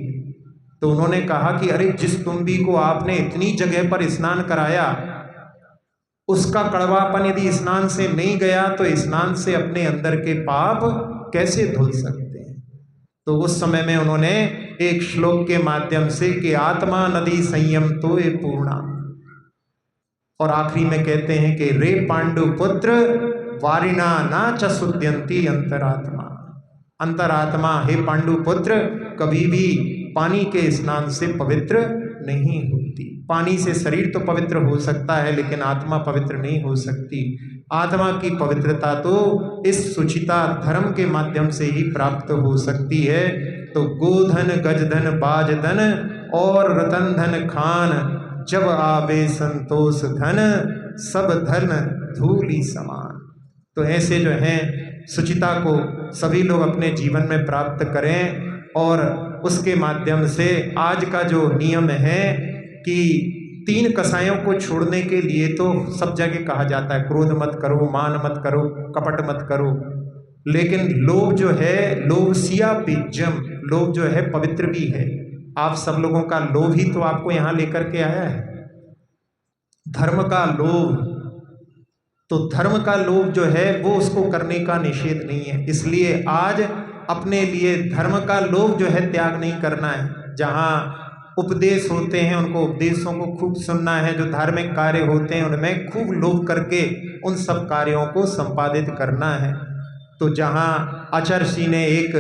तो उन्होंने कहा कि अरे जिस तुम्बी को आपने इतनी जगह पर स्नान कराया, उसका कड़वापन यदि स्नान से नहीं गया तो स्नान से अपने अंदर के पाप कैसे धुल सकते हैं। तो उस समय में उन्होंने एक श्लोक के माध्यम से कि आत्मा नदी संयम तो ये पूर्णा, और आखिरी में कहते हैं कि रे पांडु पुत्र वारिणा ना च शुद्ध्यंती अंतरात्मा। अंतरात्मा हे पांडु पुत्र कभी भी पानी के स्नान से पवित्र नहीं होती। पानी से शरीर तो पवित्र हो सकता है लेकिन आत्मा पवित्र नहीं हो सकती। आत्मा की पवित्रता तो इस सुचिता धर्म के माध्यम से ही प्राप्त हो सकती है। तो गोधन गजधन बाजधन और रतन धन खान, जब आवे संतोष धन सब धन धूली समान। तो ऐसे जो हैं सुचिता को सभी लोग अपने जीवन में प्राप्त करें। और उसके माध्यम से आज का जो नियम है कि 3 कसायों को छोड़ने के लिए तो सब जगह कहा जाता है क्रोध मत करो, मान मत करो, कपट मत करो। लेकिन लोभ जो है, लोभसिया बीजम, लोभ जो है पवित्र भी है। आप सब लोगों का लोभ ही तो आपको यहाँ लेकर के आया है, धर्म का लोभ। तो धर्म का लोभ जो है वो उसको करने का निषेध नहीं है। इसलिए आज अपने लिए धर्म का लोभ जो है त्याग नहीं करना है। जहाँ उपदेश होते हैं उनको उपदेशों को खूब सुनना है, जो धार्मिक कार्य होते हैं उनमें खूब लोभ करके उन सब कार्यों को संपादित करना है। तो जहाँ आचार्य ने एक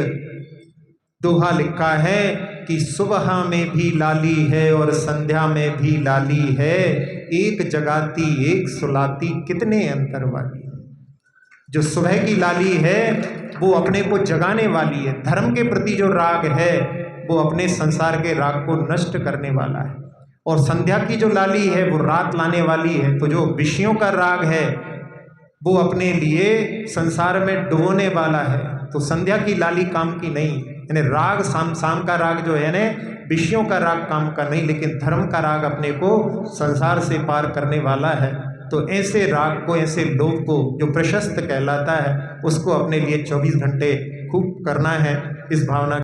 दोहा लिखा है कि सुबह में भी लाली है और संध्या में भी लाली है, एक जगाती एक सुलाती कितने अंतर वाली। जो सुबह की लाली है वो अपने को जगाने वाली है, धर्म के प्रति जो राग है वो अपने संसार के राग को नष्ट करने वाला है, और संध्या की जो लाली है वो रात लाने वाली है। तो जो विषयों का राग है वो अपने लिए संसार में डुबोने वाला है। तो संध्या की लाली काम की नहीं, यानी राग शाम का राग जो है ना, विषयों का राग काम का नहीं, लेकिन धर्म का राग अपने को संसार से पार करने वाला है। तो ऐसे राग को, ऐसे लोभ को जो प्रशस्त कहलाता है, उसको अपने लिए 24 घंटे खूब करना है। इस भावना